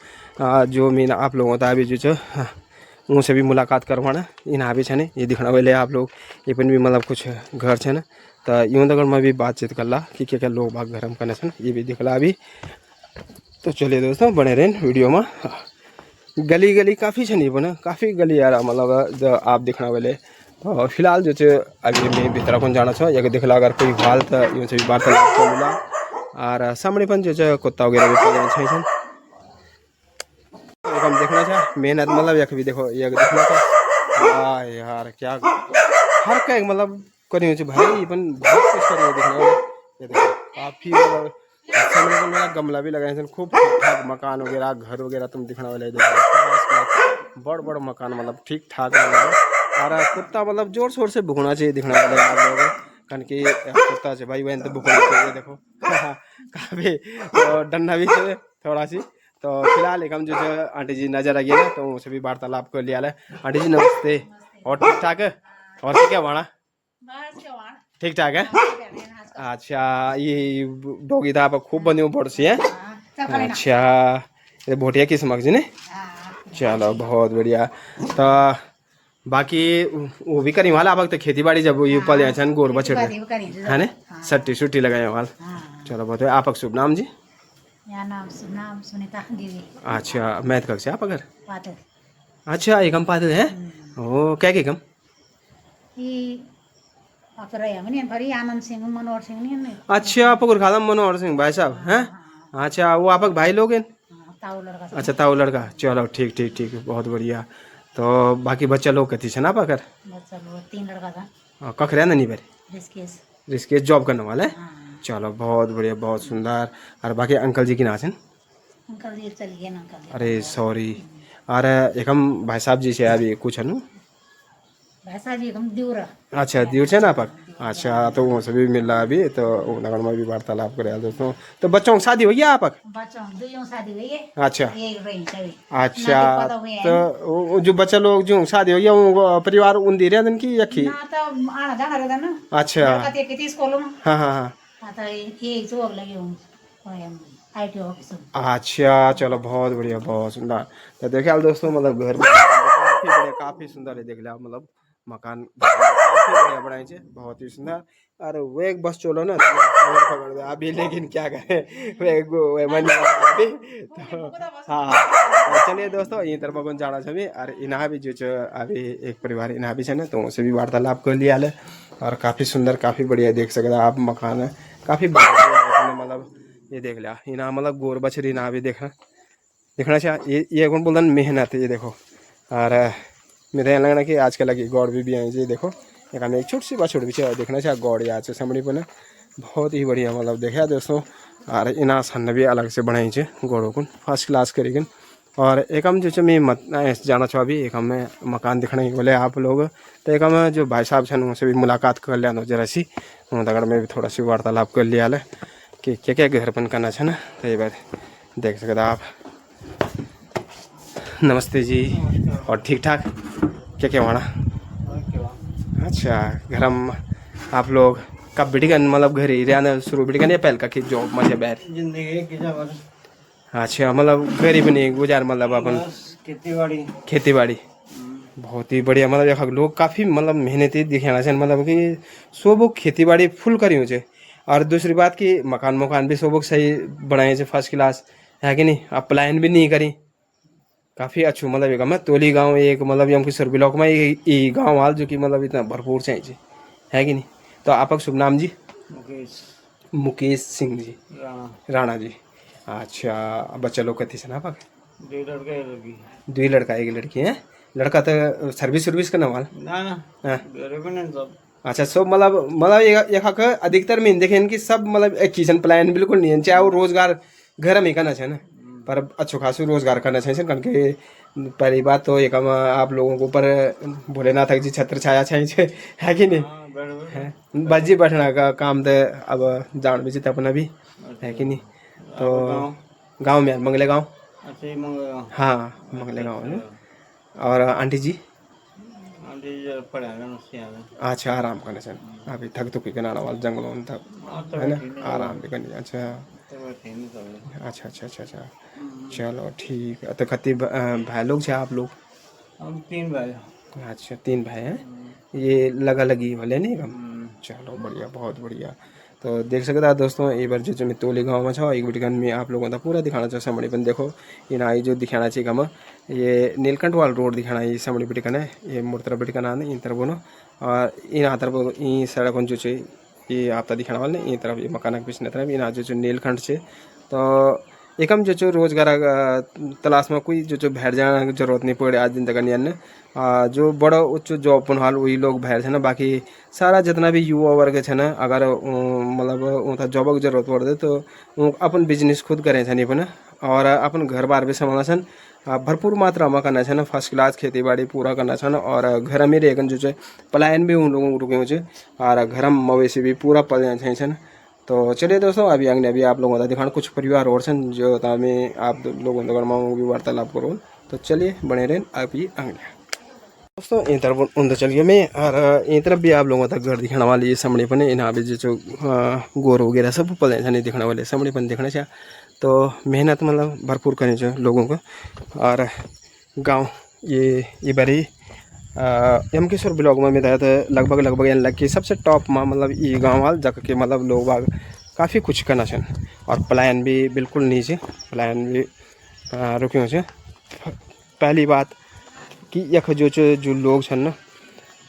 जो मीन आप लोगों तक अभी जो उनसे भी मुलाकात करवाना इन भी छे ये दिखना वाले आप लोग ये भी मतलब कुछ घर छे ना तो यूँ तक मैं भी बातचीत कर ला कि क्या क्या लोग बाग घर में करना छे ये भी दिखला अभी तो चलिए दोस्तों बने रहें वीडियो में गली काफ़ी छे नहीं बना काफ़ी गली यार मतलब जो आप दिखना वाले तो फिलहाल जो अभी मैं भीतर को जाना छो या दिखला अगर कोई हाल तो यूँ से भी वार्तालाप को मिला और सामने पन जो कुत्ता वगैरह भी पाले हम देखना चाह मेहनत मतलब एक भी देखो एक देखना चाह यार क्या हर का एक मतलब करी भाई अपन बहुत कुछ करी देखना ये देखो काफ़ी मतलब अच्छा मेरा गमला भी लगाए खूब ठीक ठाक मकान वगैरह घर वगैरह तुम दिखना वाले देखो बड़ मकान मतलब ठीक ठाक और कुत्ता मतलब जोर शोर से भुगना चाहिए दिखना वाले आप लोग कन की कुत्ता से भाई बहन तो भुगना चाहिए देखो काफ़ी तो डंडा भी चाहिए थोड़ा सी तो फिलहाल एक हम जो आंटी जी नजर आ गई ना तो उनसे भी वार्तालाप कर लिया है आंटी जी नमस्ते और ठीक ठाक है और क्या वाणा ठीक ठाक है अच्छा ये डोगी था आप खूब बनी पड़ोसी है अच्छा ये भोटिया किस मगजी ने चलो बहुत बढ़िया तो बाकी वो भी करी वाला अब तो खेती बाड़ी जब ये पल गोर बछड़ है ना सट्टी लगाए वाल चलो बहुत आपका शुभ नाम जी नाम सुनीता देवी अच्छा मैथ कक्षा आप अगर अच्छा एकम पाते है ओ क्या एकम आनंद सिंह मनोहर सिंह नहीं अच्छा पकुर खादम मनोहर सिंह भाई साहब हैं अच्छा वो आपक भाई लोग हैं अच्छा ताऊ लड़का चलो ठीक बहुत बढ़िया तो बाकी बच्चा लोग कथी छे ना पकर 3 लड़का था कखरे नहीं बेर रिस्केस जॉब करने वाले चलो बहुत बढ़िया बहुत सुंदर और बाकी अंकल जी की ना छन अंकल जी चल गए ना अंकल अरे सॉरी अरे एकम भाई साहब जी से अभी कुछ है भाई साहब जी हम दिउरा अच्छा दिउर छे ना पक अच्छा, तो वहाँ से भी मिल रहा है अभी, तो नगर में भी वार्तालाप करें दोस्तों। तो बच्चों की शादी हो गया आपक? बच्चों दुइयों शादी हुई है, अच्छा एक रही सभी। अच्छा, नाती पोता हुए हैं। तो जो बच्चा लोग जो शादी हो गया वो परिवार उन दे रहे की यखी? ना तो आना जाना रहता ना। अच्छा लड़का ते किती स्कूल में। हाँ हाँ हाँ आता ये जॉब लगे हूँ IT ऑफिस में। अच्छा, चलो बहुत बढ़िया, बहुत सुंदर। तो देखिए आप दोस्तों, मतलब घर में काफी बढ़िया, काफी सुंदर है, देख लिया आप, मतलब मकान काफी बढ़िया बनाए छे, बहुत ही सुंदर। अरे वो एक बस चलो ना तो कवर पकड़ दे अभी, लेकिन क्या करें वे मन अभी तो हाँ। तो चलिए दोस्तों, यही तरफ कौन जाना चाहिए और इना भी जो अभी एक परिवार इना भी है ना, तो उनसे भी वार्तालाप कर लिया है। और काफी सुंदर, काफी बढ़िया देख सकते आप मकान है, काफी बढ़िया, मतलब ये देख लिया इना, मतलब गोर बछरी ना भी देखना चाहिए। ये कौन बोलता मेहनत, ये देखो। और मेरे यहाँ लगना कि आजकल लगी गौड़ भी आई जी, देखो एक हमें एक छोटी सी बात छोड़ भी देखना चाहिए गौड़ आज से समड़ी पर बहुत ही बढ़िया, मतलब देखा दोस्तों। और इना सन भी अलग से बनाई छे गौड़ों को फर्स्ट क्लास करेगी। और एक हम जो मैं मत जाना चाहूँ अभी, एक हमें मकान दिखने बोले आप लोग, तो एक हम जो भाई साहब हैं उनसे भी मुलाकात कर लिया जरा सी, अगर में भी थोड़ा सी वार्तालाप कर लिया है कि क्या क्या घरपन करना है ना, तो ये बात देख सकते आप। नमस्ते जी, और ठीक ठाक क्या क्या वाणा? अच्छा, घर में आप लोग कब बिटिकन, मतलब घर ही रहना शुरू बिटिकन या पहल का कि जॉब मजे बैर जिंदगी की जबर अच्छा, मतलब गरीब नहीं गुजार, मतलब अपन खेती बाड़ी बहुत ही बढ़िया, मतलब यहाँ लोग काफ़ी मतलब मेहनती दिखाना चाहिए, मतलब कि सोबो खेती बाड़ी फुल करी छे। और दूसरी बात कि मकान भी सोबो सही बनाए छे, फर्स्ट क्लास है कि नहीं, अब प्लान भी नहीं करी, काफ़ी अच्छू, मतलब एक मैं तोली गांव एक, मतलब यम किशोर ब्लॉक में ये गांव हाल जो कि मतलब इतना भरपूर चाहिए है कि नहीं। तो आपका शुभ नाम जी? मुकेश सिंह जी राणा जी। अच्छा, बच्चा लोग कथी से ना पाक? 2 लड़का 1 लड़की है। लड़का तो सर्विस करने वाला ना। अच्छा, सब मतलब एक अधिकतर में देखें कि सब मतलब एक किचन प्लान बिल्कुल नहीं है, चाहे वो रोजगार घर में करना चाहिए ना, पर अच्छो खासो रोजगार करना चाहिए क्योंकि पहली बात तो एक आप लोगों को ऊपर भोलेनाथ जी छत्र छाया चाहिए है कि नहीं, है बजी बैठना का काम तो अब जान भी अपना भी है कि नहीं। तो गांव में मंगले गांव, हाँ मंगले गांव में। और आंटी जी अच्छा, आराम करने से अभी थक तो के नाना वाले जंगलों में थक है ना, आराम भी करनी। अच्छा अच्छा अच्छा अच्छा अच्छा, चलो ठीक है। तो कति भाई लोग छे आप लोग? हम 3 भाई। अच्छा 3 भाई हैं, ये लगा लगी वाले नहीं कम, चलो बढ़िया, बहुत बढ़िया। तो देख सकते हैं दोस्तों, एक बार जो मैं तोली गाँव में छो एक बिटिकन में आप लोगों का पूरा दिखाना चाहो समड़ी पन देखो इन आई जो दिखाना चाहिए कम, ये नीलकंठ वाला रोड दिखाना ये समड़ी बिटिकन है, ये मुर्तरा बिटिकन आने इन तरफ बोनो, और इन तरफ ई सड़क जो चाहिए ये आप दिखाने वाले इन तरफ ये मकान के पीछे तरफ इन जो नीलकंठ से। तो एकम जो रोजगार तलाश में कोई जो बैठ जाने की जरूरत नहीं पड़े आज दिन तक अन्य जो बड़ा उच्च जॉब हाल वही लोग बैठ है ना, बाकी सारा जितना भी युवा वर्ग है ना, अगर मतलब उनका जॉब की जरूरत पड़े तो अपन बिजनेस खुद करें छन अपन, और अपन घर बार भी संभालना छन, भरपूर मात्रा में करना छन, फर्स्ट क्लास खेती बाड़ी पूरा करना छन, और घर में रहकर जो पलायन भी उन लोगों को रुके और घर में मवेशी भी पूरा पल छन। तो चलिए दोस्तों, अभी आगे अभी आप लोगों का दिखाना कुछ परिवार और सन जो मैं आप लोगों भी वार्तालाप करूँ, तो चलिए बने रहें अभी आगे दोस्तों। इन तरफ उन चलिए मैं, और इन तरफ भी आप लोगों तक घर दिखाने वाले ये सामने पन इन भी जो गोर वगैरह सब पल नहीं दिखाने वाले सामने पन देखना चाहिए। तो मेहनत मतलब भरपूर करनी चाहिए लोगों को। और गांव ये बारी एम किशोर ब्लॉग में बताया था लगभग यानी लग कि सबसे टॉप में मतलब ये गाँव वाल जग के मतलब लोग बाग काफ़ी कुछ करना चाहिए, और प्लान भी बिल्कुल नीचे प्लान भी रुके हुए। पहली बात कि यख जो लोग छन ना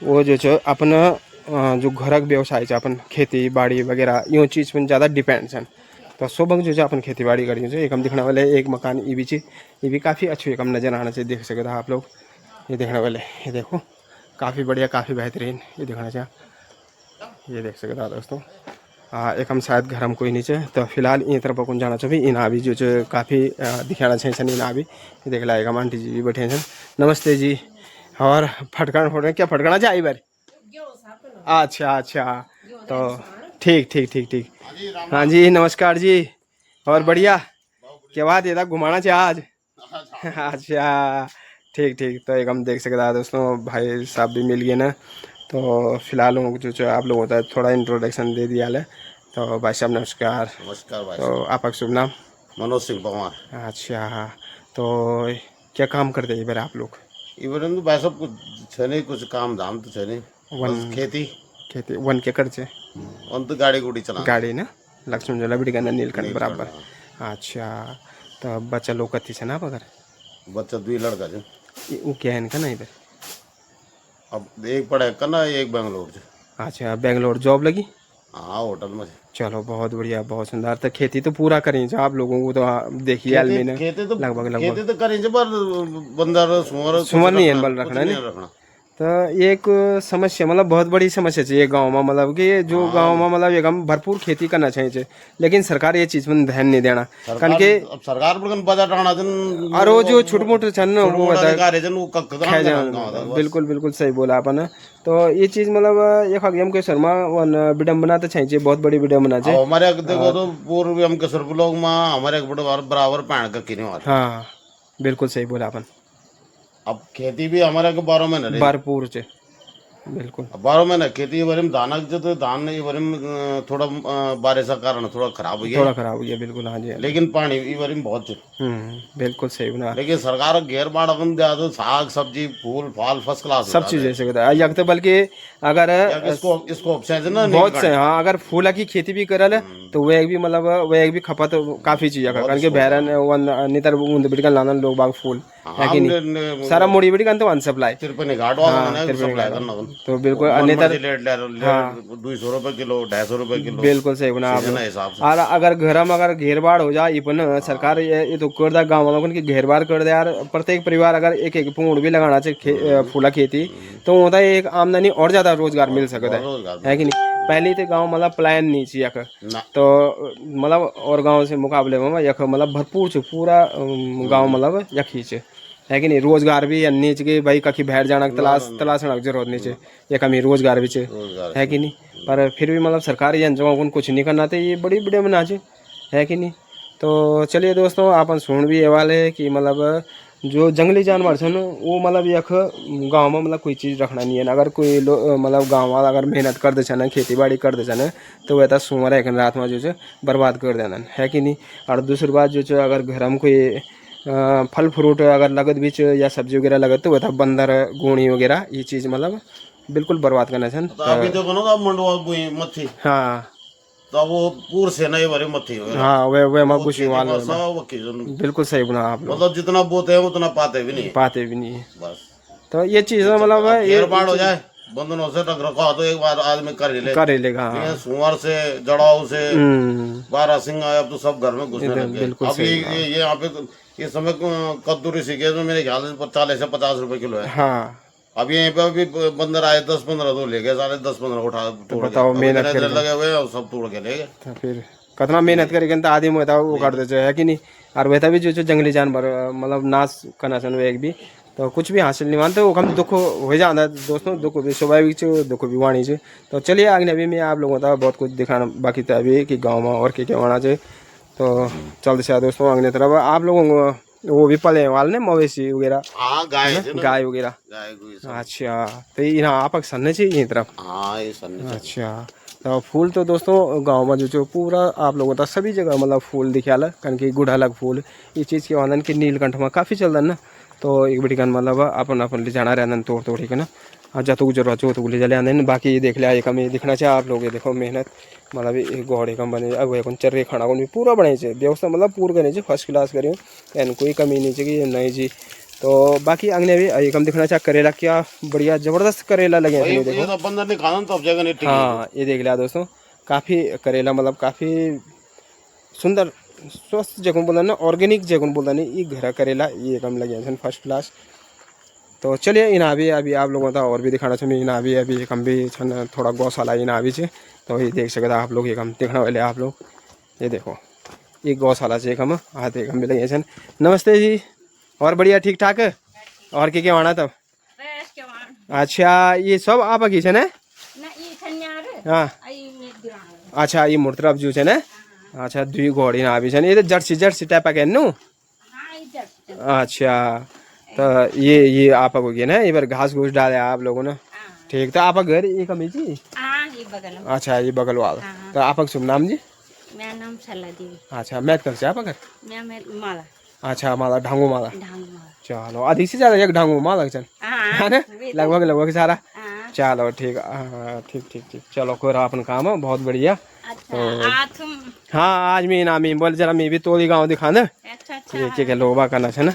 वो जो अपना जो घरक व्यवसाय है अपन खेती बाड़ी वगैरह यो चीज़ पर ज़्यादा डिपेंड छन। तो सोबक जो अपन खेती बाड़ी करी एक हम दिखने वाले एक मकान ये भी काफ़ी अच्छी एक हम नज़र आना चाहिए, देख सकते आप लोग ये देखने वाले, ये देखो काफ़ी बढ़िया काफ़ी बेहतरीन ये दिखाना चाहिए, ये देख सकते हैं दोस्तों। एक हम शायद घर हम कोई नीचे, तो फिलहाल इन तरफ कौन जाना चाहिए इन भी जो काफ़ी दिखाना चाहिए इन भी देख ला। हम आंटी जी भी बैठे हैं। नमस्ते जी। और फटकाना क्या फटकाना चाहिए बार? अच्छा अच्छा तो ठीक ठीक ठीक ठीक। हाँ जी नमस्कार जी। और बढ़िया क्या बात है था घुमाना चाहिए आज। अच्छा ठीक ठीक। तो एक हम देख सकते हैं दोस्तों भाई साहब भी मिल गए ना। तो फिलहाल जो आप लोग होता है थोड़ा इंट्रोडक्शन दे दिया है। तो भाई साहब नमस्कार। नमस्कार भाई तो आपका शुभ नाम? मनोज सिंह पवार। अच्छा तो क्या काम करते हैं इधर आप लोग? इवन तो भाई साहब कुछ है नहीं, कुछ काम धाम तो है नहीं, बस खेती खेती वन के कर से और तो गाड़ी गुड़ी चला गाड़ी ना लक्ष्मण झोला बिटी करना नीलकंठ बराबर। अच्छा तो बच्चा लोग कथी से ना अगर बच्चा 2 लड़का जो वो क्या है इनका ना इधर? अब एक पढ़े करना, एक बेंगलोर से। अच्छा बेंगलोर जॉब लगी? हाँ होटल में। चलो बहुत बढ़िया बहुत सुंदर। तो खेती तो पूरा करें जो आप लोगों को तो देखिए आलमी ने खेती तो लगभग तो करेंगे पर बंदर सुमर नहीं है बल रखना नहीं। तो एक समस्या मतलब बहुत बड़ी समस्या चाहिए गांव में मतलब कि जो गांव में मतलब एक हम भरपूर खेती करना चाहिए लेकिन सरकार ये चीज में ध्यान नहीं देना कारण के सरकार पर बजट आना जन और वो जो छोटे मोटे छन वो बता बिल्कुल बिल्कुल सही बोला आपने। तो ये चीज मतलब एक हम के शर्मा वन विडम्बना तो चाहिए बहुत बड़ी विडम्बना चाहिए हमारे देखो तो पूर्व हम के लोग में हमारे बराबर पैण का किने। हाँ बिल्कुल सही बोला अपन। अब खेती भी हमारे को 12 महीने भरपूर से बिल्कुल 12 महीने खेती बारे में धान जो तो धान ये बारे में थोड़ा बारिश का कारण थोड़ा खराब हो गया, थोड़ा खराब हो गया बिल्कुल। हाँ जी लेकिन पानी ये बारे में बहुत बिल्कुल सही बना। लेकिन सरकार घेर बाड़ अपन दे दो साग सब्जी फूल फाल फर्स्ट क्लास सब चीज ऐसे करता है तो बल्कि अगर इसको ना बहुत से हाँ अगर फूला की खेती भी करल तो वह भी मतलब वह भी खपत काफी चीज है कारण के बहरन नितर उन बिटकन लाना लोग बाग फूल है कि नहीं सारा मुड़ी बिटकन तो वन सप्लाई तिरपने घाट वाला सप्लाई करना तो बिल्कुल नितर 200 रुपए किलो 250 रुपए किलो बिल्कुल सही बना आप। और अगर घर में अगर घेरबाड़ हो जाए इपन सरकार ये तो कर दे गाँव वालों की घेरबाड़ कर दे यार। प्रत्येक परिवार अगर एक एक पूर्ण भी लगाना चाहिए फूला खेती तो होता है एक आमदनी और ज्यादा रोजगार मिल सकता है कि नहीं। पहले तो गांव मतलब प्लान नहीं चाहिए तो मतलब और गांव से मुकाबले में यख मतलब भरपूर से पूरा गांव मतलब यखी से है कि नहीं। रोजगार भी अन्य के भाई कखी बैठ जाना तलाशना की जरूरत नहीं है एक हमें रोजगार भी है कि नहीं। पर फिर भी मतलब सरकार ये जगहों को कुछ नहीं करना चाहिए ये बड़ी बड़ी बना है कि नहीं। तो चलिए दोस्तों अपन सुन भी ये वाले कि मतलब जो जंगली जानवर छन वो मतलब यख गाँव में मतलब कोई चीज़ रखना नहीं है। अगर कोई मतलब गाँव वाला अगर मेहनत कर दे छन खेती बाड़ी कर दे छन तो वह सुअर एक रात में जो बर्बाद कर देना है कि नहीं। और दूसरी बात जो अगर घर में कोई फल फ्रूट अगर लगत बीच या सब्जी वगैरह लगत तो वह बंदर गोणी वगैरह ये चीज़ मतलब बिल्कुल बर्बाद करना छन। हाँ तो वो पूर सेना ये बारे मत ही हाँ वे मकुशी वाले बिल्कुल सही बना आप लोग। मतलब जितना बोते हैं उतना पाते भी नहीं है बस। तो ये चीज मतलब ये बाढ़ हो जाए बंधनों से टक रखा तो एक बार आदमी कर ही लेगा। हाँ। सुअर से जड़ाऊ से 12 सिंह आए अब तो सब घर में घुसने लग गए। अब ये यहाँ पे ये समय कद्दू सीखे तो मेरे ख्याल से 40 से 50 रुपए किलो है। हाँ अब यहीं पे अभी बंदर आए 10-15 तो ले गए सारे 10-15 उठा तो बताओ मेहनत लगे हुए और सब तोड़ के ले गए। तो फिर कितना मेहनत करेगा तो आदमी होता वो कर देते है कि नहीं। और वैसा भी जो जंगली जानवर मतलब नाश करना चाहिए एक भी तो कुछ भी हासिल नहीं मानते वो कम दुख हो जाता है दोस्तों। दुख भी स्वाभाविक दुख भी वाणी से। तो चलिए आगे अभी मैं आप लोगों का बहुत कुछ दिखाना बाकी था अभी कि गाँव में और क्या होना चाहिए। तो चलते से दोस्तों अगले तरफ आप लोगों को वो भी पले वाले मवेशी वगैरह गाय वगैरह। अच्छा तो यहाँ आप सन्ने चाहिए तरफ। अच्छा तो फूल तो दोस्तों गांव में जो पूरा आप लोगों का सभी जगह मतलब फूल दिखाला कन की गुड़हलक फूल ये चीज़ के वादन की नीलकंठ में काफ़ी चलता ना। तो एक बड़ी कन मतलब अपन अपन ले जाना रहना तोड़ तोड़ के ना जो तो जरूरत हो तो ले चले आने बाकी देख लिया एक हमें दिखना चाहिए आप लोग देखो मेहनत मतलब एक घोड़े कम बने अब एक चर्रे खाना को भी पूरा बने व्यवस्था मतलब पूरा करनी चाहिए फर्स्ट क्लास करें एन कोई कमी नहीं चाहिए नहीं जी। तो बाकी अगले भी एक हम दिखना चाहिए करेला क्या बढ़िया जबरदस्त करेला लगे देखो बंदर ने खाना तो अब जगह नहीं। हाँ ये देख लिया दोस्तों काफ़ी करेला मतलब काफ़ी सुंदर स्वस्थ जगह बोला ना ऑर्गेनिक जगह बोला नहीं ये घर करेला ये कम लगे फर्स्ट क्लास। तो चलिए इना भी अभी आप लोगों का और भी दिखाना चाहिए इना भी अभी हम भी थोड़ा गौशाला इना भी तो ये देख सकते आप लोग एक हम देखने वाले आप लोग ये देखो ये गौशाला से एक हम आते हम भी लगे। नमस्ते जी और बढ़िया ठीक ठाक और क्या आना तब। अच्छा ये सब आप की है ना। हाँ अच्छा ये मोर तरफ जो है ना अच्छा दुई घोड़ी ना आवी छन् ये तो जर्सी जर्सी टाइप का हेर्नु अच्छा तो ये आप हो गया ना ये बार घास घूस डाले आप लोगों ने ठीक तो आपका घर ये कमी जी अच्छा ये बगल वाला तो आपका शुभ नाम जी मेरा नाम सरला देवी अच्छा मैथ कर से आपका घर मैं माला अच्छा माला ढांगू माला ढांग माला चलो अधिक से ज्यादा एक ढांगू माला चल है ना लगभग लगभग सारा चलो ठीक ठीक ठीक ठीक चलो कोई अपन काम है बहुत बढ़िया हाँ आज मैं ना मैं बोल जरा मैं भी तोली गाँव दिखा दे ये क्या लोग करना है ना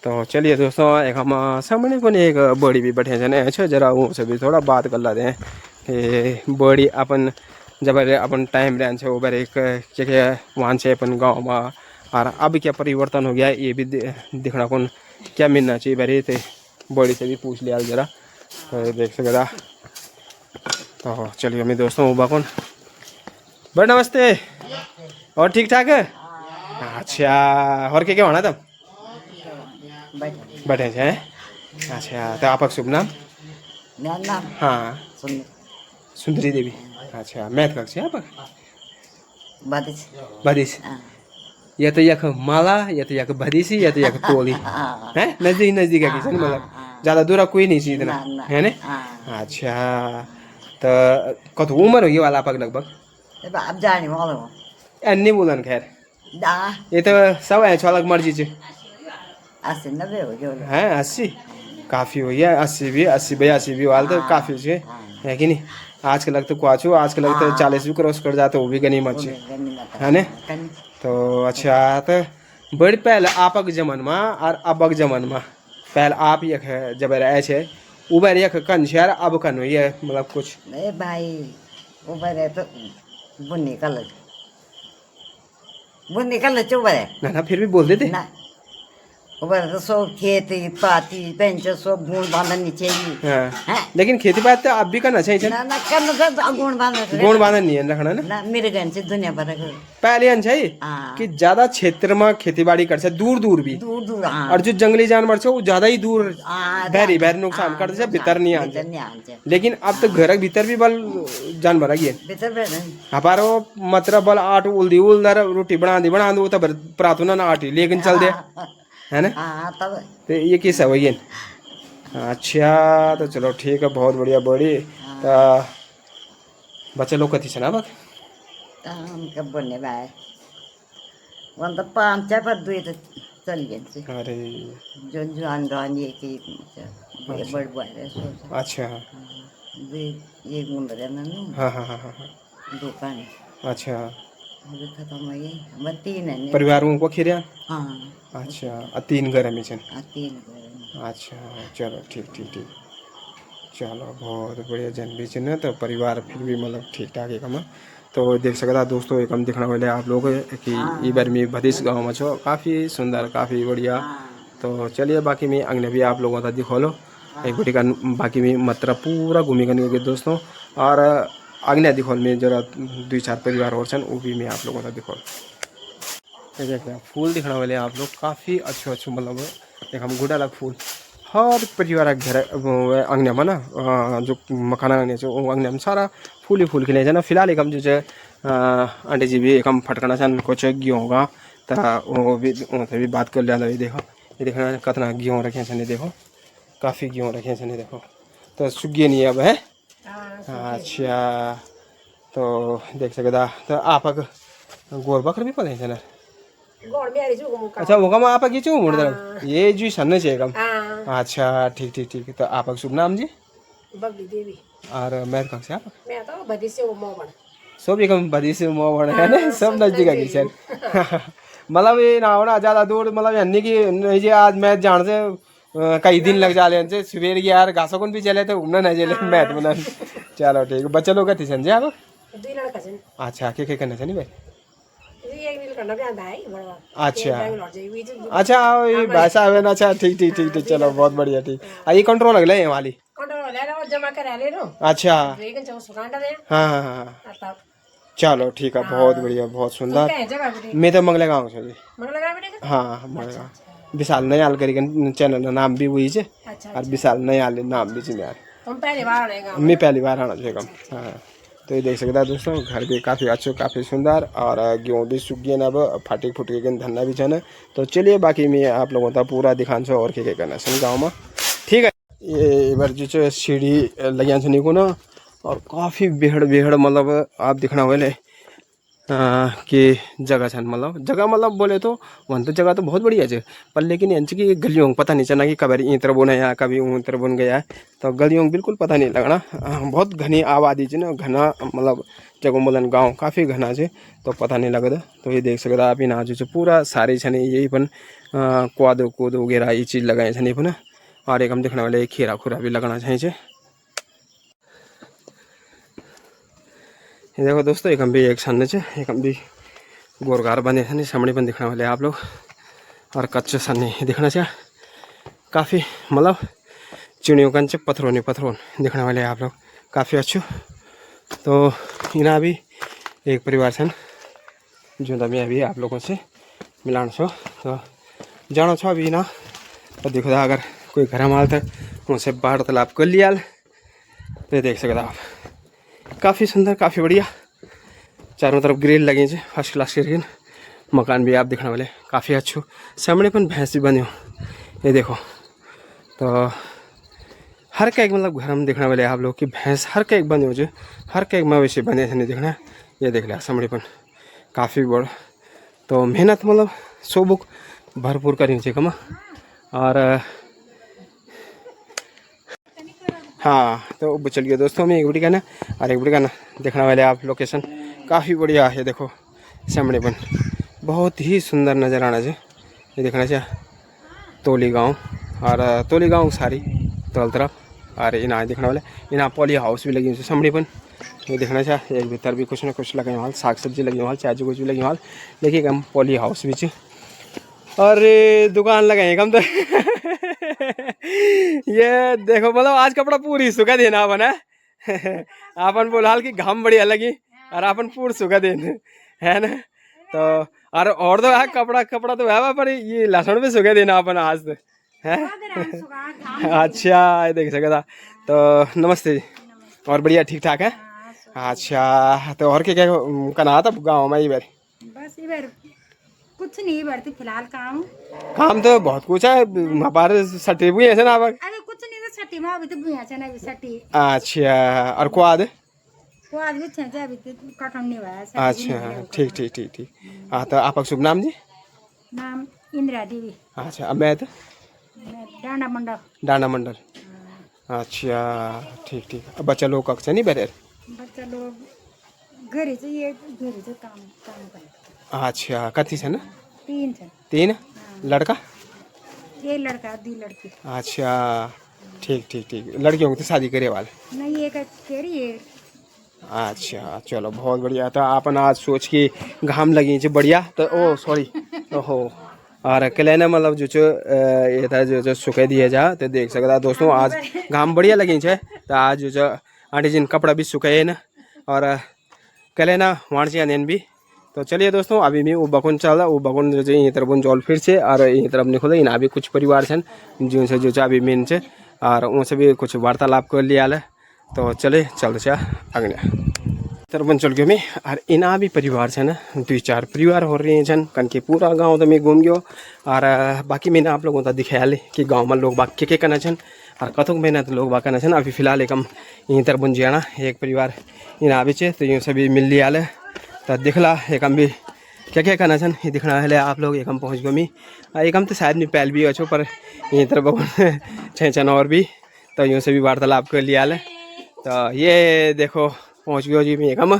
तो चलिए दोस्तों एक हम सामने को एक बड़ी भी बैठे हैं अच्छा जरा वो से भी थोड़ा बात कर लेते हैं कि बड़ी अपन जब अपन टाइम रहन से ऊपर एक क्या वहाँ से अपन गाँव में और अब क्या परिवर्तन हो गया ये भी दिखना कौन क्या मिलना चाहिए बारे थे बड़ी से भी पूछ लिया जरा तो देख सकता तो चलिए मैं दोस्तों उबा कौन बड़े नमस्ते और ठीक ठाक है अच्छा और क्या होना तब बैठे हैं अच्छा तो आपका शुभ नाम मेरा नाम हाँ सुंदरी देवी अच्छा मैथ कक्षा आप बदिश या तो यख माला या तो यख बदिशी या तो यख तोली है नजदीक नजदीक है किसी मतलब ज़्यादा दूर कोई नहीं चाहिए इतना है ना अच्छा तो कत उम्र हो गई वाला आपका लगभग अब जाने वाला हूँ नहीं बोलन खैर ये तो सब है अलग मर्जी से 80-90 हो गया है 80 काफ़ी हो गया 80 भी वाल तो काफ़ी से है कि नहीं आज के लगते कुछ आज के लगते 40 भी क्रॉस कर जाते वो भी गनी मर्जी है ना तो अच्छा तो बड़ी पहले आपक जमन में और अबक जमन में पहले आप यख जब ऐसे उबर यख कन शहर अब कन ये मतलब कुछ नहीं भाई उबर है तो बुन्नी कलर चुबर है ना फिर भी बोल देते ना उबर तो सब खेती पाती पेंच सब गुण बांधनी चाहिए हाँ लेकिन खेती बात तो आप भी करना चाहिए ना ना करना तो गुण बांधना गुण बांधन नहीं है रखना ना ना मेरे घर से दुनिया भर पहले चाहिए कि ज्यादा क्षेत्र में खेती बाड़ी कर से दूर दूर भी दूर और जो जंगली जानवर से वो ज्यादा ही दूर बहरी नुकसान कर से भीतर नहीं आते लेकिन अब तो घर के भीतर भी बल जानवर आ गए हमारो मतलब बल आट उल्दी उल्दर रोटी बना दो तो प्रार्थना ना आटी लेकिन चल दे है ना तो ये किस है वही अच्छा तो चलो ठीक है बहुत बढ़िया बड़ी तो बच्चे लोग कथी से ना हम बोलने भाई वन तो 5 पर 2 तो चल गए अरे जो जान ये की बड़ बड़े अच्छा ये गुण रहना हाँ हाँ हाँ हाँ दुकान अच्छा खत्म हो गई 3 है परिवारों को खिरिया हाँ अच्छा 3 घर में 3 अच्छा चलो ठीक ठीक ठीक चलो बहुत बढ़िया जन भी चिन्ह तो परिवार फिर भी मतलब ठीक ठाक है कम तो देख सकता दोस्तों एक हम दिखने वाले आप लोग कि ई बार में भदिश गाँव में छो काफ़ी सुंदर काफ़ी बढ़िया तो चलिए बाकी में अगले भी आप लोगों का दिखो लो एक बटी का बाकी में मतलब पूरा घूमी करने के दोस्तों और अगले दिखो में जरा 2-4 परिवार और छन वो भी मैं आप लोगों का दिखो फूल दिखने वाले आप लोग काफ़ी अच्छे मतलब एक हम गुड़ा लग फूल हर परिवार घर अंगने में ना जो मकान अंगने अंगने में सारा फूल ही फूल खिले ना फिलहाल एक हम जो आंटी जी भी एक हम फटकाना छन कुछ गेहूँ होगा तो वो भी उनसे भी बात कर लिया देखो ये देखना कितना गेहूँ रखे छन देखो काफ़ी गेहूँ रखे छन देखो तो सुगिए नहीं अब है अच्छा तो देख सकता तो आप गोर बकर भी पड़े छन अच्छा वो कम आप की चूँ मुड़ ये जी सन्ने चाहिए कम अच्छा ठीक ठीक ठीक तो आपका शुभ नाम जी बबली देवी और मैं कहाँ से आप मैं तो बदी से मोबन सब एकदम बदी से मोबन है ना सब नजदीक है सर मतलब ये ना होना ज़्यादा दूर मतलब यानी कि नहीं जी आज मैं जान से कई दिन लग जा ले सवेर यार घासों को भी चले तो घूमना नहीं चले मैथ बना चलो ठीक है बच्चे लोग कैसे जी आप अच्छा क्या करना चाहिए भाई अच्छा अच्छा भाषा है ना अच्छा ठीक ठीक ठीक ठीक चलो बहुत बढ़िया ठीक ये कंट्रोल लग रहा है वाली अच्छा हाँ हाँ हाँ चलो ठीक है बहुत बढ़िया बहुत सुंदर मैं तो मंगले गाँव से हाँ मंगले गाँव विशाल नयाल करी चैनल नाम भी वही है और विशाल नयाल नाम भी यार मैं पहली बार आना चाहिए हाँ तो ये देख सकता दोस्तों घर भी काफ़ी अच्छो काफ़ी सुंदर और गेहूँ भी सूख गए अब फाटी फुटके के धन्ना भी छन। तो चलिए बाकी मैं आप लोगों को पूरा दिखान्छु और के करना छन् गाँव में। ठीक है ये बार जो सीढ़ी लगिया छ निको न और काफ़ी बेहड़ मतलब आप दिखना वाले कि जगह छन मतलब जगह मतलब बोले तो वन तो जगह तो बहुत बढ़िया है पर लेकिन यहाँ की गलियों पता नहीं चलना कि कभी इतर बन है कभी उतर बन गया है। तो गलियों बिल्कुल पता नहीं लगना बहुत घनी आबादी है ना घना मतलब जगह बोलन गाँव काफ़ी घना है तो पता नहीं लगता। तो ये देख सकता आप यहाँ जो पूरा सारे छन यही पन कोदो कोदो वगैरह ये चीज़ लगाए छन पन और एक हम देखने वाले खीरा खुरा भी लगाना चाहिए। ये देखो दोस्तों एक हम भी एक छन एक हम भी गोरगार बने थे सामने पण दिखने वाले आप लोग और कच्चे सन्ने दिखना चाहिए काफ़ी मतलब चिड़ियों का पत्थरों दिखने वाले आप लोग काफ़ी अच्छो। तो इना भी एक परिवार छन जो मैं अभी आप लोगों से मिलान छो। तो जानो छो अभी ना तो देखो अगर कोई घर माल था उनसे वार्तालाप कर लिया तो देख सकता आप काफ़ी सुंदर काफ़ी बढ़िया चारों तरफ ग्रिल लगे थे फर्स्ट क्लास के ग्रिल मकान भी आप दिखने वाले काफ़ी अच्छो। सामने पण भैंस भी बने हो ये देखो। तो हर का एक मतलब घर हम देखने वाले आप लोग कि भैंस हर का एक बने हो जो हर का एक मवेशी बने थे नहीं देखना ये देख लिया सामने पण काफ़ी बड़। तो मेहनत मतलब सोबुक भरपूर करनी चाहिए कमा और हाँ। तो चलिए दोस्तों में एक बड़ी का ना और एक बड़ी का ना देखने वाले आप लोकेशन काफ़ी बढ़िया है। देखो सामने पण बहुत ही सुंदर नज़र आना चाहिए ये देखना चाहिए तोली गांव और तोली गांव सारी तल तरफ और इना देखने वाले इना पॉली हाउस भी लगी सामने पण ये देखना चाहिए एक भीतर भी कुछ ना कुछ लगे हाल साग सब्जी लगी हाल चाय कुछ भी लगी हाल देखिए हम पॉली हाउस भी और दुकान लगाए हम तो ये देखो मतलब आज कपड़ा पूरी सुखा देना अपन है अपन बोलाल की घाम बढ़िया लगी और अपन पूर सुखा देने है ना। तो और तो है कपड़ा तो है पर ये लहसुन भी सुखा देना अपन आज तो है। अच्छा ये देख सकता। तो नमस्ते जी और बढ़िया ठीक ठाक है। अच्छा तो और क्या करना था गाँव में इधर बस इधर कुछ नहीं बढ़ती फिलहाल काम तो बहुत कुछ है हमारे सटी हुई है ना अरे कुछ नहीं तो सटी में अभी तो भुइया से ना सटी। अच्छा और क्वाद भी छे अभी तो कटन नहीं हुआ। अच्छा ठीक हाँ। तो आपका शुभ नाम जी नाम इंदिरा देवी। अच्छा मैं तो डांडा मंडल। अच्छा ठीक अब बच्चा लोग कक्षा नहीं बैठे बच्चा लोग घरी से ये घरी से काम करे। अच्छा कथी है ना तीन लड़का ये लड़का दी लड़की। अच्छा ठीक लड़कियों की तो शादी करे वाले नहीं ये केरी है। अच्छा चलो बहुत बढ़िया। तो अपन आज सोच के घाम लगी बढ़िया तो ओ सॉरी ओहो और कल्याण मतलब जो ये था जो सुखे दिए जा तो देख सकता दोस्तों आज घाम बढ़िया लगी है। तो आज जो आंटी जी कपड़ा भी सुखाए ना और कल्याण वाणसी आने भी। तो चलिए दोस्तों अभी मैं वो बकुन चल वो बकुन जो यहीं तरफ जल फिर से और यहीं तरफ निकल इना भी कुछ परिवार छन जिनसे जो अभी मेन से और उनसे भी कुछ वार्तालाप कर लिया है। तो चले चलते अग्नि तरबन चल गयो मैं और इना भी परिवार छन 2-4 परिवार हो रहे हैं कन के पूरा गांव तो मैं घूम गयो और बाकी मैंने आप लोगों को दिखाया कि गांव में लोग बाग के करना छन और कथों मेहनत लोग बाग करना छन। अभी फिलहाल एक हम यहीं तरबन जियाना एक परिवार इना भी तो यूँ सभी मिल लिया है। तो दिखला एक हम भी क्या करना छन ये दिखना है आप लोग एक हम पहुँच गयो मैं एक हम तो शायद मैं पहल भी अच्छो पर यहीं तरफ छन और भी तो यूँ से भी वार्तालाप कर लिया है। तो ये देखो पहुँच गयो जी मैं एक हम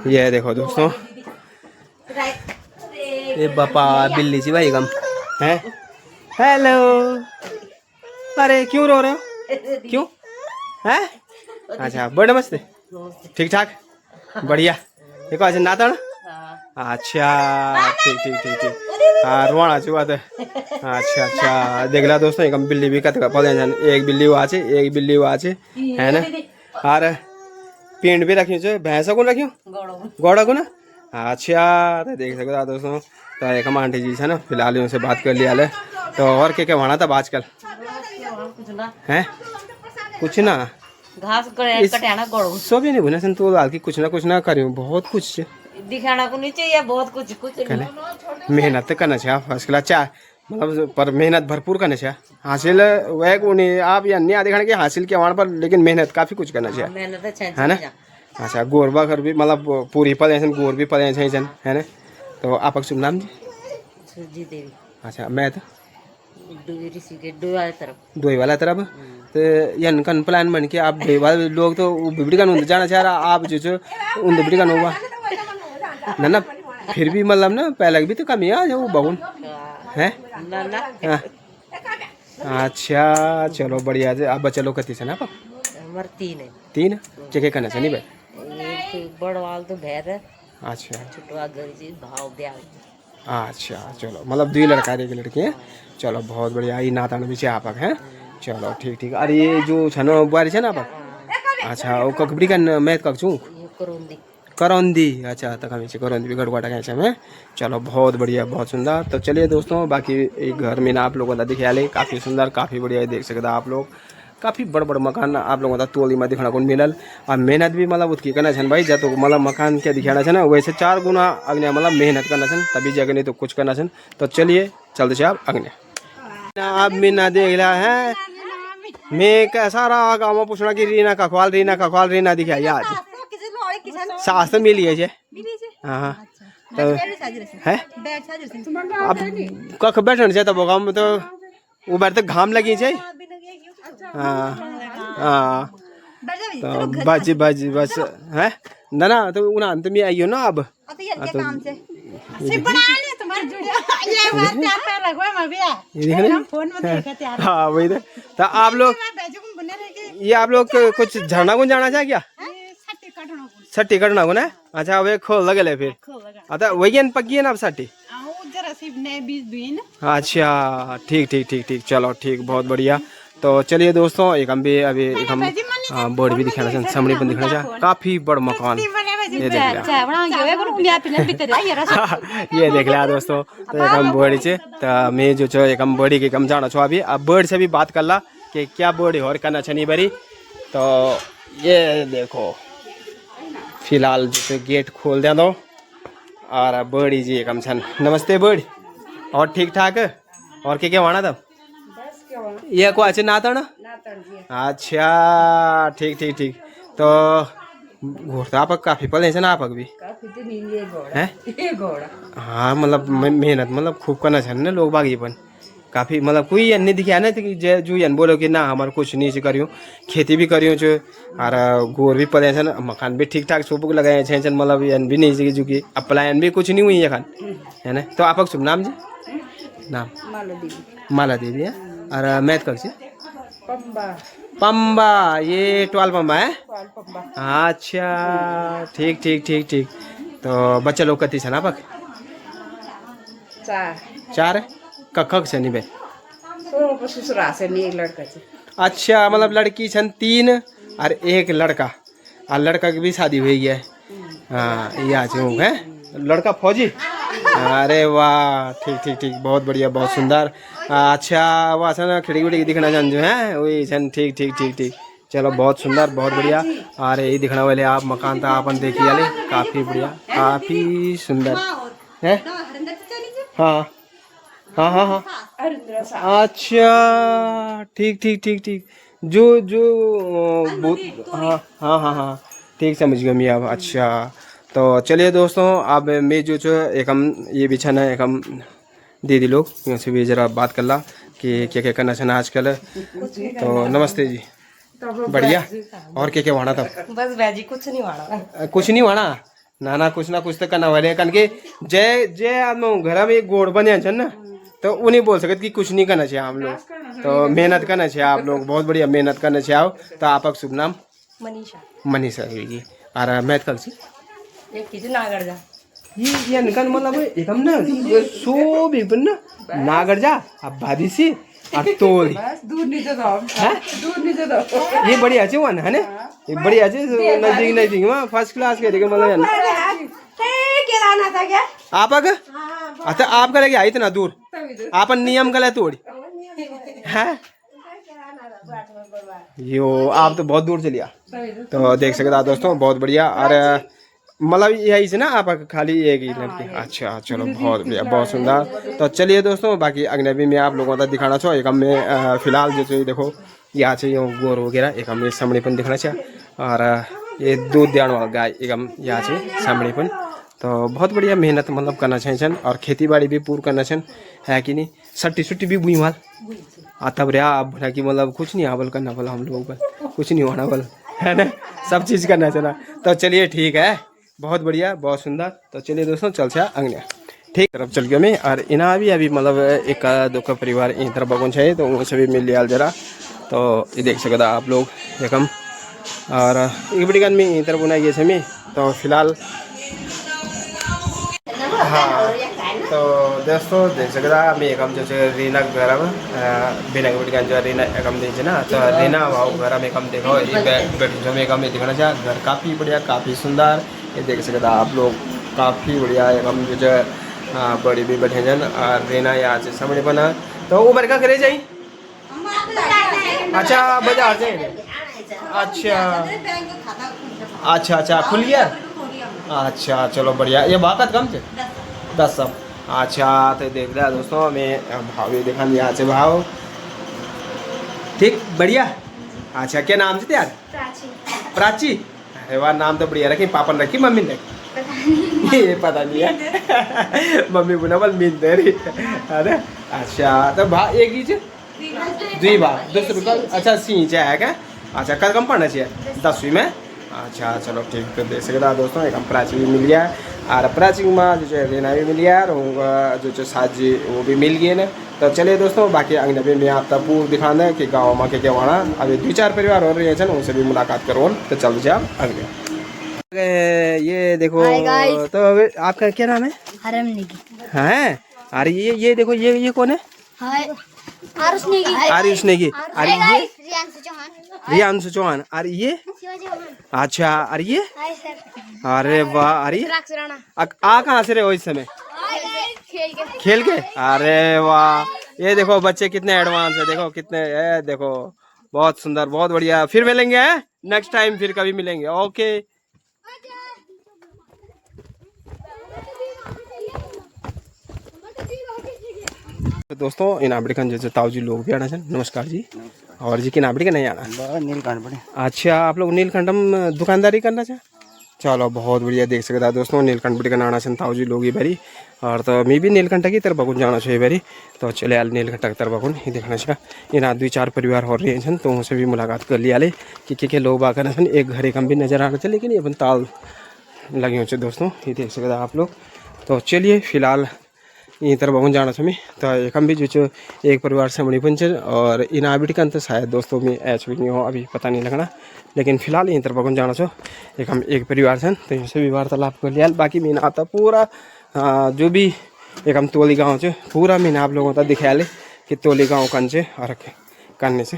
ये देखो दोस्तों ये बापा बिल्ली जी भाई हम है। हेलो अरे क्यों रो रहे हो क्यों है। अच्छा बड़े मस्त ठीक ठाक बढ़िया देखो अच्छा नाता अच्छा ठीक हाँ रोना चुका तो अच्छा देख ला दोस्तों एक बिल्ली भी कत पौधे एक बिल्ली वो आचे एक बिल्ली वो आचे है ना और पेंट भी रखी भैंसा को रखी गौड़ा को ना। अच्छा तो देख सकते दोस्तों। तो एक हम आंटी जी से ना फिलहाल उनसे बात कर लिया है। तो और क्या होना था आजकल है कुछ ना घास कटाना गड़ो सब ही नहीं बुना सन तो लाल की कुछ ना करियो बहुत कुछ दिखाना को नहीं चाहिए बहुत कुछ मेहनत तो करना चाहिए फर्स्ट क्लास चाह मतलब पर मेहनत भरपूर करना चाहिए हासिल वह को नहीं आप या नहीं दिखाने के हासिल के वहाँ पर लेकिन मेहनत काफी कुछ करना चाहिए मेहनत है ना। अच्छा गोरबा घर भी मतलब पूरी पल ऐसे गोर भी पल ऐसे है ना। तो आपका शुभ नाम जी? सुजी देवी। अच्छा मैं तो डोई वाला तरफ तो यन कन प्लान बन के आप डोई वाले लोग तो बिबड़ी का नूंद जाना चाह रहा आप जो उन बिबड़ी का नूबा ना फिर भी मतलब ना पहले भी तो कमी आ जाओ बहुन है। अच्छा चलो बढ़िया से आप बच्चे लोग कती से ना आप तीन जगह करना चाहिए भाई बड़वाल तो भैर अच्छा छुटवा घर जी भाव ब्याह अच्छा चलो मतलब 2 लड़का 1 लड़की है। चलो बहुत बढ़िया ये नाता भी आप है। चलो ठीक अरे ये जो छनो बुआरी है ना आप अच्छा वो ककबड़ी का मैथ कक छू करौंदी अच्छा तक हमें करौंदी भी गड़वाटा कैसे में। चलो बहुत बढ़िया बहुत सुंदर। तो चलिए दोस्तों बाकी एक घर में ना आप लोगों का दिखा ले काफ़ी सुंदर काफ़ी बढ़िया देख सकता आप लोग काफ़ी बड़ मकान आप लोगों का तोली में दिखना को मिलल और मेहनत भी मतलब उत्की करना छन भाई जब मतलब मकान के दिखाना छन वैसे 4 गुना अग्नि मतलब मेहनत करना छन तभी जगह नहीं तो कुछ करना छन। तो चलिए चलते से आप अग्नि आप मीना देख रहा है मैं कैसा रहा गाँव में पूछना कि रीना कखवाल रीना दिखाई आज सास तो मिली है हाँ तो है अब कख बैठन से तब गाँव में तो उबर तक घाम लगी है हाँ तो बस है ना तो उन्हें अंत में आइयो ना अब हाँ वही तो आप लोग ये आप लोग कुछ झरना को जाना चाहे क्या सट्टी कटना को ना अच्छा वे खोल लगे ले फिर अच्छा वही पकी है ना अब सट्टी अच्छा ठीक चलो ठीक बहुत बढ़िया। तो चलिए दोस्तों एक हम भी अभी एक हम बोर्ड भी दिखाना चाहते सामने पर दिखाना चाह काफी बड़ा मकान ये देख लिया दोस्तों। तो एक हम बोर्ड से तो मैं जो एक हम बोर्ड के कम जाना छो अभी अब बोर्ड से भी बात कर ला कि क्या बोर्ड और करना छनी बरी। तो ये देखो फिलहाल जैसे गेट खोल दे दो और बड़ी जी कम छन नमस्ते बड़ी और ठीक ठाक और क्या वाना तब ये को अच्छे नाता ना अच्छा ठीक तो घोड़ता आप काफी पल है ना आप भी है हाँ मतलब मेहनत मतलब खूब करना चाहिए ना लोग बागीपन काफी मतलब कोई नहीं दिखा ना जो यन बोलो कि ना हमारे कुछ नहीं से करियो खेती भी करियो जो और गोर भी पड़े छन मकान भी ठीक ठाक सोपुक लगाए छन मतलब यन भी नहीं से कि अप्लायन भी कुछ नहीं हुई है खान है ना। तो आपका शुभ नाम जी? नाम माला देवी है और मैथ कब से पंबा ये 12 पंबा है अच्छा ठीक। तो बच्चा लोग कती छन आपक 4 कख से नहीं भाई ससुरा से नहीं एक लड़का से अच्छा मतलब लड़की छन 3 और 1 लड़का और लड़का की भी शादी हुई है हाँ ये आज है लड़का फौजी अरे वाह ठीक बहुत बढ़िया बहुत सुंदर अच्छा वह ना खिड़की विड़की दिखना चाहते जो है वही छन ठीक चलो बहुत सुंदर बहुत बढ़िया। अरे ये दिखना वाले आप मकान तो आपन देखिए वाले काफी बढ़िया काफी सुंदर है हाँ अच्छा ठीक जो हाँ ठीक समझ गया मैं अब अच्छा। तो चलिए दोस्तों अब मैं जो एक हम ये बिछाना एक हम दीदी लोग से भी जरा बात कर ला कि क्या करना चाहिए आजकल। तो नमस्ते जी बढ़िया और क्या वाना था बस भाजी कुछ नहीं वाना ना कुछ तो करना वाले कन के जय आदमी घर में एक गोड़ बने छन ना तो उन्हें बोल सकते कि कुछ नहीं करना चाहिए हम लोग तो मेहनत करना चाहिए आप लोग बहुत बढ़िया मेहनत करना चाहिए आओ। तो आपका शुभ नाम? मनीषा जी और मैथ कल से ये निकल मतलब एकदम ना सो भी ना नागर जा अब भादी सी और तोड़ी दूर नीचे दो ये बढ़िया अच्छे वन है ना ये बढ़िया अच्छे नजदीक में फर्स्ट क्लास के लेकिन मतलब आप अच्छा आपका लगे आई इतना दूर आपन नियम गला तोड़ी है यो आप तो बहुत दूर चलिया तो देख सकते हो दोस्तों, बहुत बढ़िया। और मतलब यही से ना आप खाली एक ही लड़की? अच्छा चलो बहुत बढ़िया, बहुत सुंदर। तो चलिए दोस्तों, बाकी अग्नवी में आप लोगों को दिखाना चाहो एक हमें फिलहाल जो देखो यहाँ से यो गोर वगैरह एक हमें सामनेपन दिखाना चाहिए। और ये दूध देने वाला गाय एक हम यहाँ से सामनेपन। तो बहुत बढ़िया मेहनत मतलब करना चाहिए और खेती बाड़ी भी पूरा करना चाहिए, है कि नहीं? सट्टी सुट्टी भी बुई माल तब रे आप बोला कि मतलब कुछ नहीं आवल करना बोला, हम लोगों पर कुछ नहीं होना बोल, है ना? सब चीज़ करना चाहिए। तो चलिए ठीक है, बहुत बढ़िया, बहुत सुंदर। तो चलिए दोस्तों चल से अग्नि ठीक तरफ चल गया मैं। और इना अभी मतलब एक दो का परिवार इन तरफ बगुन चाहिए तो उनसे भी मिल लिया जरा। तो ये देख सकते आप लोग एकम और एक बड़ी गन में इन तरफ बनाई गई मैं। तो फिलहाल हाँ तो दोस्तों देख सकता मैं एकम जो रीना घर में बिना बड़ी गन जो रीना एकम दे ना। तो रीना भाव घर में एकम देखो जो में एकम दिखाना चाहिए। घर काफ़ी बढ़िया, काफ़ी सुंदर, ये देख सकते आप लोग, काफ़ी बढ़िया एकम जो बड़ी भी बैठे जन। और रीना यहाँ से सामने बना तो उम्र का करे जाई। अच्छा बाजार से अच्छा अच्छा खुल गया। अच्छा चलो बढ़िया, ये बाकत कम थे 10 सब। अच्छा तो देख रहा दोस्तों मैं भाव भी देखा यहाँ से भाव ठीक बढ़िया। अच्छा क्या नाम से यार? प्राची। अरे वाह, नाम तो बढ़िया रखी। पापा ने रखी, मम्मी ने रखी? ये पता नहीं है मम्मी बुना बल मिल दे रही। अरे अच्छा तो भा एक ही दुई बा 10 रुपये। अच्छा सींच है क्या? अच्छा कल कम पढ़ना चाहिए 10वीं में? अच्छा चलो ठीक। तो देख सकते दोस्तों एक हम प्राची भी मिल गया और प्राची में जो रीना भी मिल गया और जो साजी वो भी मिल गए ना। तो चलिए दोस्तों बाकी अग्नि में आप तब पूरा दिखाना है कि गाँव में क्या वहाँ अभी 2-4 परिवार और रहे हैं उनसे भी मुलाकात करो। तो चल जाए आप अग्नि। ये देखो तो आपका क्या नाम है? हरम नेगी है। अरे ये देखो ये कौन है? आरुष नेगी। आरुष नेगी। अरे ये रियांशु चौहान। अरे ये अच्छा। अरे ये अरे वाह। अरे आ कहाँ से रहे हो इस समय? खेल के। अरे वाह, ये देखो बच्चे कितने एडवांस है, देखो कितने है, देखो बहुत सुंदर, बहुत बढ़िया। फिर मिलेंगे है नेक्स्ट टाइम, फिर कभी मिलेंगे। ओके तो दोस्तों इन आबड़िकन जैसे ताऊजी लोग भी आना है। नमस्कार जी। और जी किन आबड़ी का नहीं आना? नीलकंठ। अच्छा आप लोग नीलकंठम दुकानदारी करना चाहे? चलो बहुत बढ़िया। देख सकते हैं दोस्तों नीलकंठ बड़ी का नाना से ताऊजी लोग ही भरी। और तो मैं भी नीलकंठ की तरफ बगुन जाना चाहिए भरी। तो चले यार नीलकंठ की तरफ बगुन ही देखना चाहिए। इन 2-4 परिवार हो रहे हैं तो उनसे भी मुलाकात कर लिया ले कि के लोग आकर एक घर एक हम भी नजर आना चाहिए। लेकिन ये अपन ताल लगे हो दोस्तों, ये देख सकते आप लोग। तो चलिए फिलहाल ये तरफ बगुन जाना चाहिए। तो एक हम भी जो एक परिवार से बड़ी पंच और इन आबिट का तो शायद दोस्तों में ऐच भी नहीं हो, अभी पता नहीं लगना। लेकिन फिलहाल यहीं तरफ बगुन जाना छो एक हम एक परिवार से तो इनसे भी वार्तालाप कर लिया। बाकी मीन आता पूरा जो भी एक हम तोली गाँव से पूरा मीन आप लोगों तक दिखाया ले कि तोली गाँव कन से और करने से।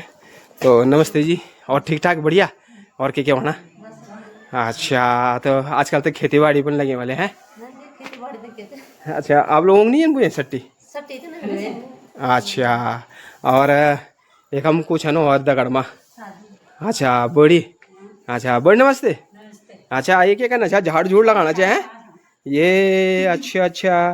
तो नमस्ते जी। और ठीक ठाक बढ़िया। और क्या होना? अच्छा तो आजकल तो खेती बाड़ी पण लगे वाले हैं। अच्छा आप लोगों को नहीं है सट्टी? अच्छा और एक हम कुछ है ना और दगड़ में। अच्छा बड़ी। अच्छा बड़ी नमस्ते। अच्छा ये क्या करना चाहिए? झाड़ झूड़ लगाना चाहिए ये? अच्छा अच्छा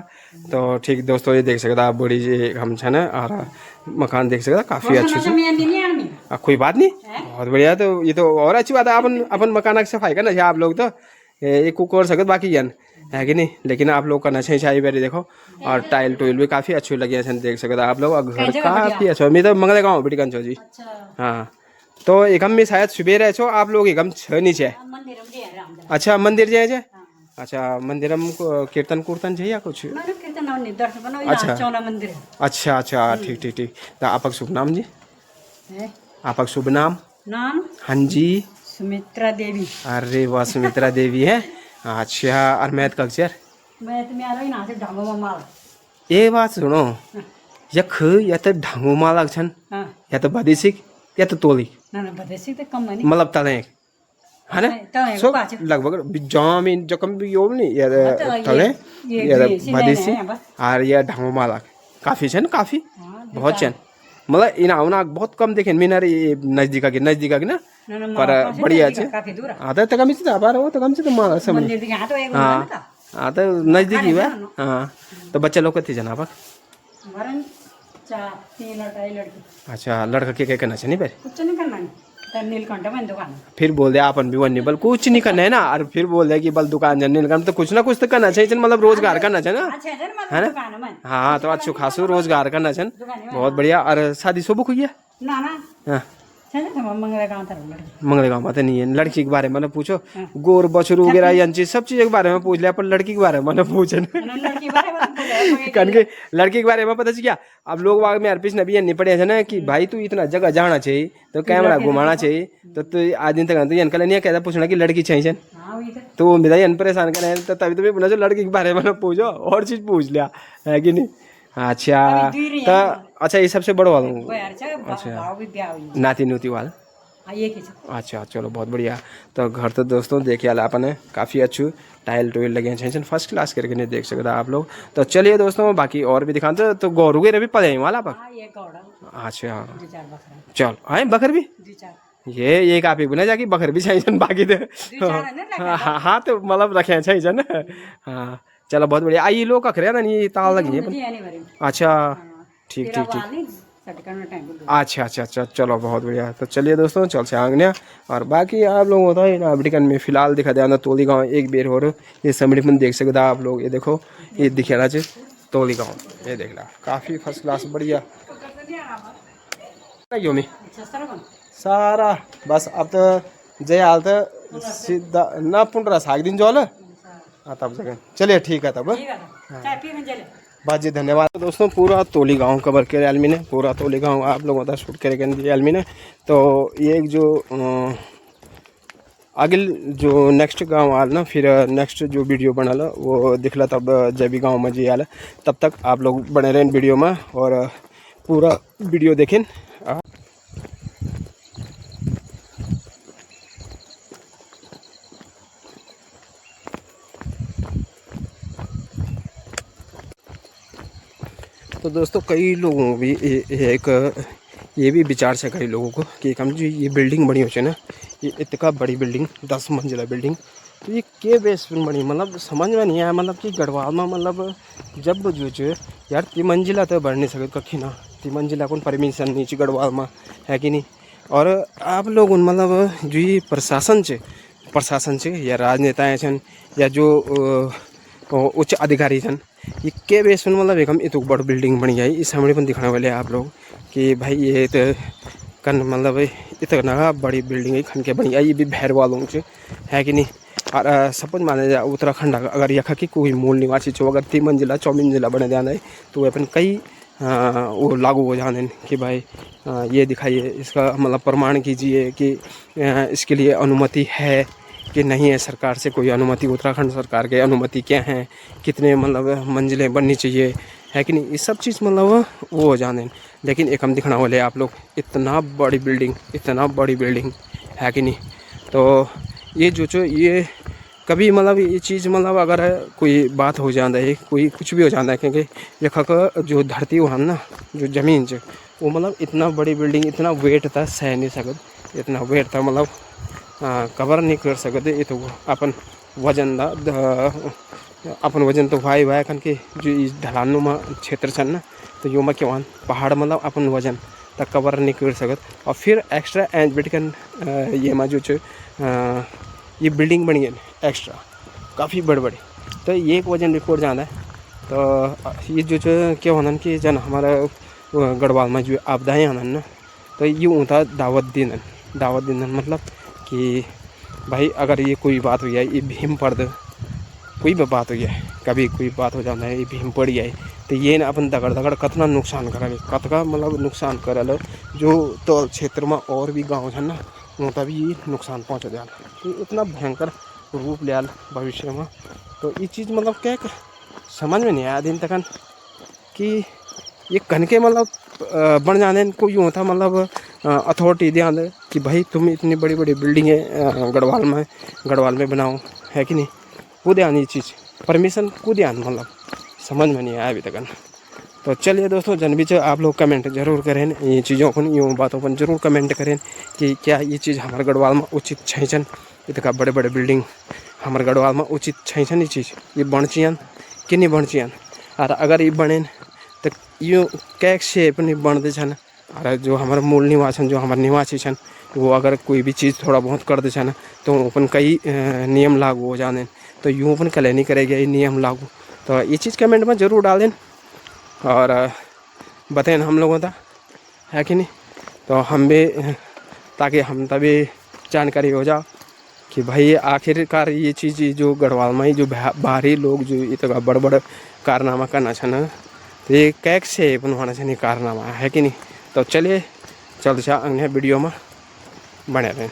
तो ठीक दोस्तों ये देख सकता आप बड़ी जी हम छे ना और मकान देख सकता काफ़ी अच्छी से। कोई बात नहीं, बहुत बढ़िया। तो ये तो और अच्छी बात है। अपन मकान की सफाई करना चाहिए आप लोग। तो ये कुक कर सकते बाकी जन है कि नहीं, लेकिन आप लोग करना चाहिए बेरी देखो। और टाइल टूल भी काफ़ी अच्छी लगी है देख सकते आप लोग। और घर काफ़ी अच्छा। मैं तो मंगले गाँव बेटी कंचो जी। हाँ तो एकम में शायद सुबह रहे छो आप लोग एकम छ नीचे। अच्छा मंदिर जाए? अच्छा मंदिरम कीर्तन कुर्तन चाहिए या कुछ? अच्छा अच्छा ठीक ठीक ठीक। तो आपका शुभ नाम जी? आपका शुभ नाम? हाँ जी सुमित्रा देवी। अरे वाह सुमित्रा देवी है। अच्छा और मैथ का अक्षर? ये बात सुनो यख या तो ढांगू माल अक्षन या तो बदेशिक या तो तोली मतलब तले है ना सो लगभग जमीन जो कम भी यो नहीं या तले या बदेशी और या ढांगू माल काफ़ी छन, काफ़ी बहुत छन। मतलब इना बहुत कम देखे मीनर नजदीक की ना पर बढ़िया छे काफी दूर आता तक हम से बार हो तो हम से तो मां समझ मंदिर दिखे हाँ तो एक हां तो नजदीक ही है हां तो बच्चा लोग कथी जना आप वरन 3 लड़की अच्छा लड़का के करना चाहिए नहीं भाई कुछ नहीं करना तो नीलकंठ में दुकान फिर बोल दे अपन भी वन्य बल कुछ नहीं करना है ना और फिर बोल दे कि बल दुकान जन नीलकंठ तो कुछ ना कुछ तो करना चाहिए मतलब रोजगार करना चाहिए ना अच्छा है है ना दुकान में हाँ तो अच्छो खासो रोजगार करना चाहिए बहुत बढ़िया और शादी सोबुक हुई है ना ना हाँ छैन त मंगला गाउँ त लड़की मंगले गाँव में तो नहीं है लड़की के बारे में ना पूछो गोर बछरू वगैरह ये चीज सब चीज के बारे में पूछ लिया पर लड़की के बारे में ना पूछे लड़की बारे में बोले कन के लड़की के बारे में पता क्या अब लोग वाग में अर्पिस नबी नहीं पड़े है ना कि भाई तू इतना जगह जाना चाहिए तो कैमरा घुमाना चाहिए तो आज दिन तक तो अनकल नहीं कहता पूछना कि लड़की चाहिए हां वही तो वो मेरा परेशान करे तो तभी तो मैं बोला लड़की के बारे में ना पूछो और चीज पूछ लिया है कि नहीं अच्छा तो अच्छा ये सबसे बड़ो वाला वो यार छ भाव भी ब्याह हुई नाती नूती वाला हां ये के छ अच्छा चलो बहुत बढ़िया तो घर तो दोस्तों देखिए अपन काफ़ी अच्छू टाइल टोइल लगे हैं फर्स्ट क्लास करके नहीं देख सकता आप लोग तो चलिए दोस्तों बाकी और भी दिखाते तो गौरू के भी पड़े वाला पर हां ये गौड़ा अच्छा 2-4 बकरा चल हाँ बकर भी 2-4 ये एक आप ही बुना जाके बकर भी चाहिए बाकी तो हाँ तो मतलब रखे चाहिए ना हाँ चलो बहुत बढ़िया आई लोग अखरे ना नहीं ताल लगी है अच्छा ठीक ठीक ठीक अच्छा अच्छा अच्छा चलो बहुत बढ़िया तो चलिए दोस्तों चल से आंगने और बाकी आप लोग होता है ना अबडिकन में फिलहाल दिखा दिया तोली गाँव एक बेर हो रहा ये समड़ी में देख सकते आप लोग ये देखो ये दिखे रहा है तोली गाँव ये देख ला काफ़ी फर्स्ट क्लास बढ़िया योमी सारा बस अब तो जय हाल तो सीधा ना पुंडरा साग दिन जो हाँ तब जगह चलिए ठीक है तब बात जी धन्यवाद दोस्तों पूरा तोली गांव कवर के रियलमी ने पूरा तोली गांव आप लोगों का शूट करेंगे रियलमी ने तो ये जो आगे जो नेक्स्ट गांव आल ना फिर नेक्स्ट जो वीडियो बनल वो दिखला तब जब भी गाँव में जी आल तब तक आप लोग बने रहें वीडियो में और पूरा वीडियो देखें तो दोस्तों कई लोगों भी एक ये भी विचार से कई लोगों को कि कम जी ये बिल्डिंग बनी हो ना ये इतना बड़ी बिल्डिंग 10 मंजिला बिल्डिंग तो ये के बेस पर बनी मतलब समझ में नहीं आया मतलब कि गढ़वाल में मतलब जब जो यार 3 मंजिला तो बढ़ नहीं सकते कखी ना 3 मंजिला कौन परमिशन नहीं चाहिए गढ़वाल में है कि नहीं और आप लोग मतलब जो ये प्रशासन से या राजनेताएँ छन या जो उच्च अधिकारी छन ये के बेस में मतलब एकदम इतनी बड़ बिल्डिंग बनी है इस सामने दिखाने वाले आप लोग कि भाई ये तो कन मतलब इतना बड़ी बिल्डिंग है खन के बनी है ये भी भैर वालों से है कि नहीं और सपोज माने जा उत्तराखंड अगर यखा की कोई मूल निवासी चो अगर 3 मंजिला 4 मंजिला बने जाना है तो अपन कई वो लागू हो जाने कि भाई ये दिखाइए इसका मतलब प्रमाण कीजिए कि इसके लिए अनुमति है कि नहीं है सरकार से कोई अनुमति उत्तराखंड सरकार के अनुमति क्या है कितने मतलब मंजिलें बननी चाहिए है कि नहीं ये सब चीज़ मतलब वो हो जाने लेकिन एक हम दिखाना वाले आप लोग इतना बड़ी बिल्डिंग है कि नहीं तो ये जो ये कभी मतलब ये चीज़ मतलब अगर कोई बात हो जाता है कोई कुछ भी हो जाता है क्योंकि यखा का जो धरती वहाँ ना जो ज़मीन से वो मतलब इतना बड़ी बिल्डिंग इतना वेट था सह नहीं सकते इतना वेट था मतलब कवर नहीं कर सकते ये तो अपन वजन अपन वजन तो वाई खन के जो ढलानों में क्षेत्र छन ना तो यो में क्या पहाड़ मतलब अपन वजन तक कवर नहीं कर सकत और फिर एक्स्ट्रा एंड बिटकन ये में जो ये बिल्डिंग बनी है एक्स्ट्रा काफ़ी बड़ी तो ये एक वजन रिपोर्ट जाना है तो ये जो क्या होना कि जन हमारा गढ़वाल में जो आपदाएँ आना ना तो ये होता दावत दिन मतलब कि भाई अगर ये कोई बात हो जाए ये भीम पर्द कोई भी बात हो जाए कभी कोई बात हो जाता है ये भीम पड़ जाए तो ये ना अपन दगड़ कतना नुकसान करा कतका मतलब नुकसान करल जो तो क्षेत्र में और भी गाँव है ना वहाँ भी ये नुकसान पहुँचा दिया तो इतना भयंकर रूप लिया भविष्य में तो ये चीज़ मतलब क्या समझ में नहीं आया दिन तक कि ये कनके मतलब बन जाने को यूँ था मतलब अथॉरिटी ध्यान दे कि भाई तुम इतनी बड़ी बिल्डिंगें गढ़वाल में बनाओ है कि नहीं वो ध्यान ये चीज़ परमिशन को ध्यान मतलब समझ में नहीं आया अभी तक तो चलिए दोस्तों, जन भी आप लोग कमेंट जरूर करें ये चीज़ों को, यूँ बातों पर जरूर कमेंट करें कि क्या ये चीज़ हमारे गढ़वाल में उचित छैचन, इतका बड़े बड़े बिल्डिंग हमारे गढ़वाल में उचित छैचन ये चीज़, ये बनचियन कि नहीं बनचियन। और अगर ये बने तो यूँ कैक शेप नहीं बनते छन। और जो हमारे मूल निवासन, जो हमारे निवासी छन, वो अगर कोई भी चीज़ थोड़ा बहुत कर दे छन तो अपन कई नियम लागू हो जाने। तो यूँ अपन कले नहीं करेगा ये नियम लागू। तो ये चीज़ कमेंट में ज़रूर डाल दें और बताएं हम लोगों का, है कि नहीं। तो हम भी, ताकि हम तभी जानकारी हो जाओ कि भाई आखिरकार ये चीज़ जो गढ़वाल में जो बाहरी लोग जो इतना बड़ बड़ कारनामा करना छन, तो ये कैक से बनवाना छन कारनामा, है कि नहीं। तो चलिए चलते अन्य वीडियो में बने रहें।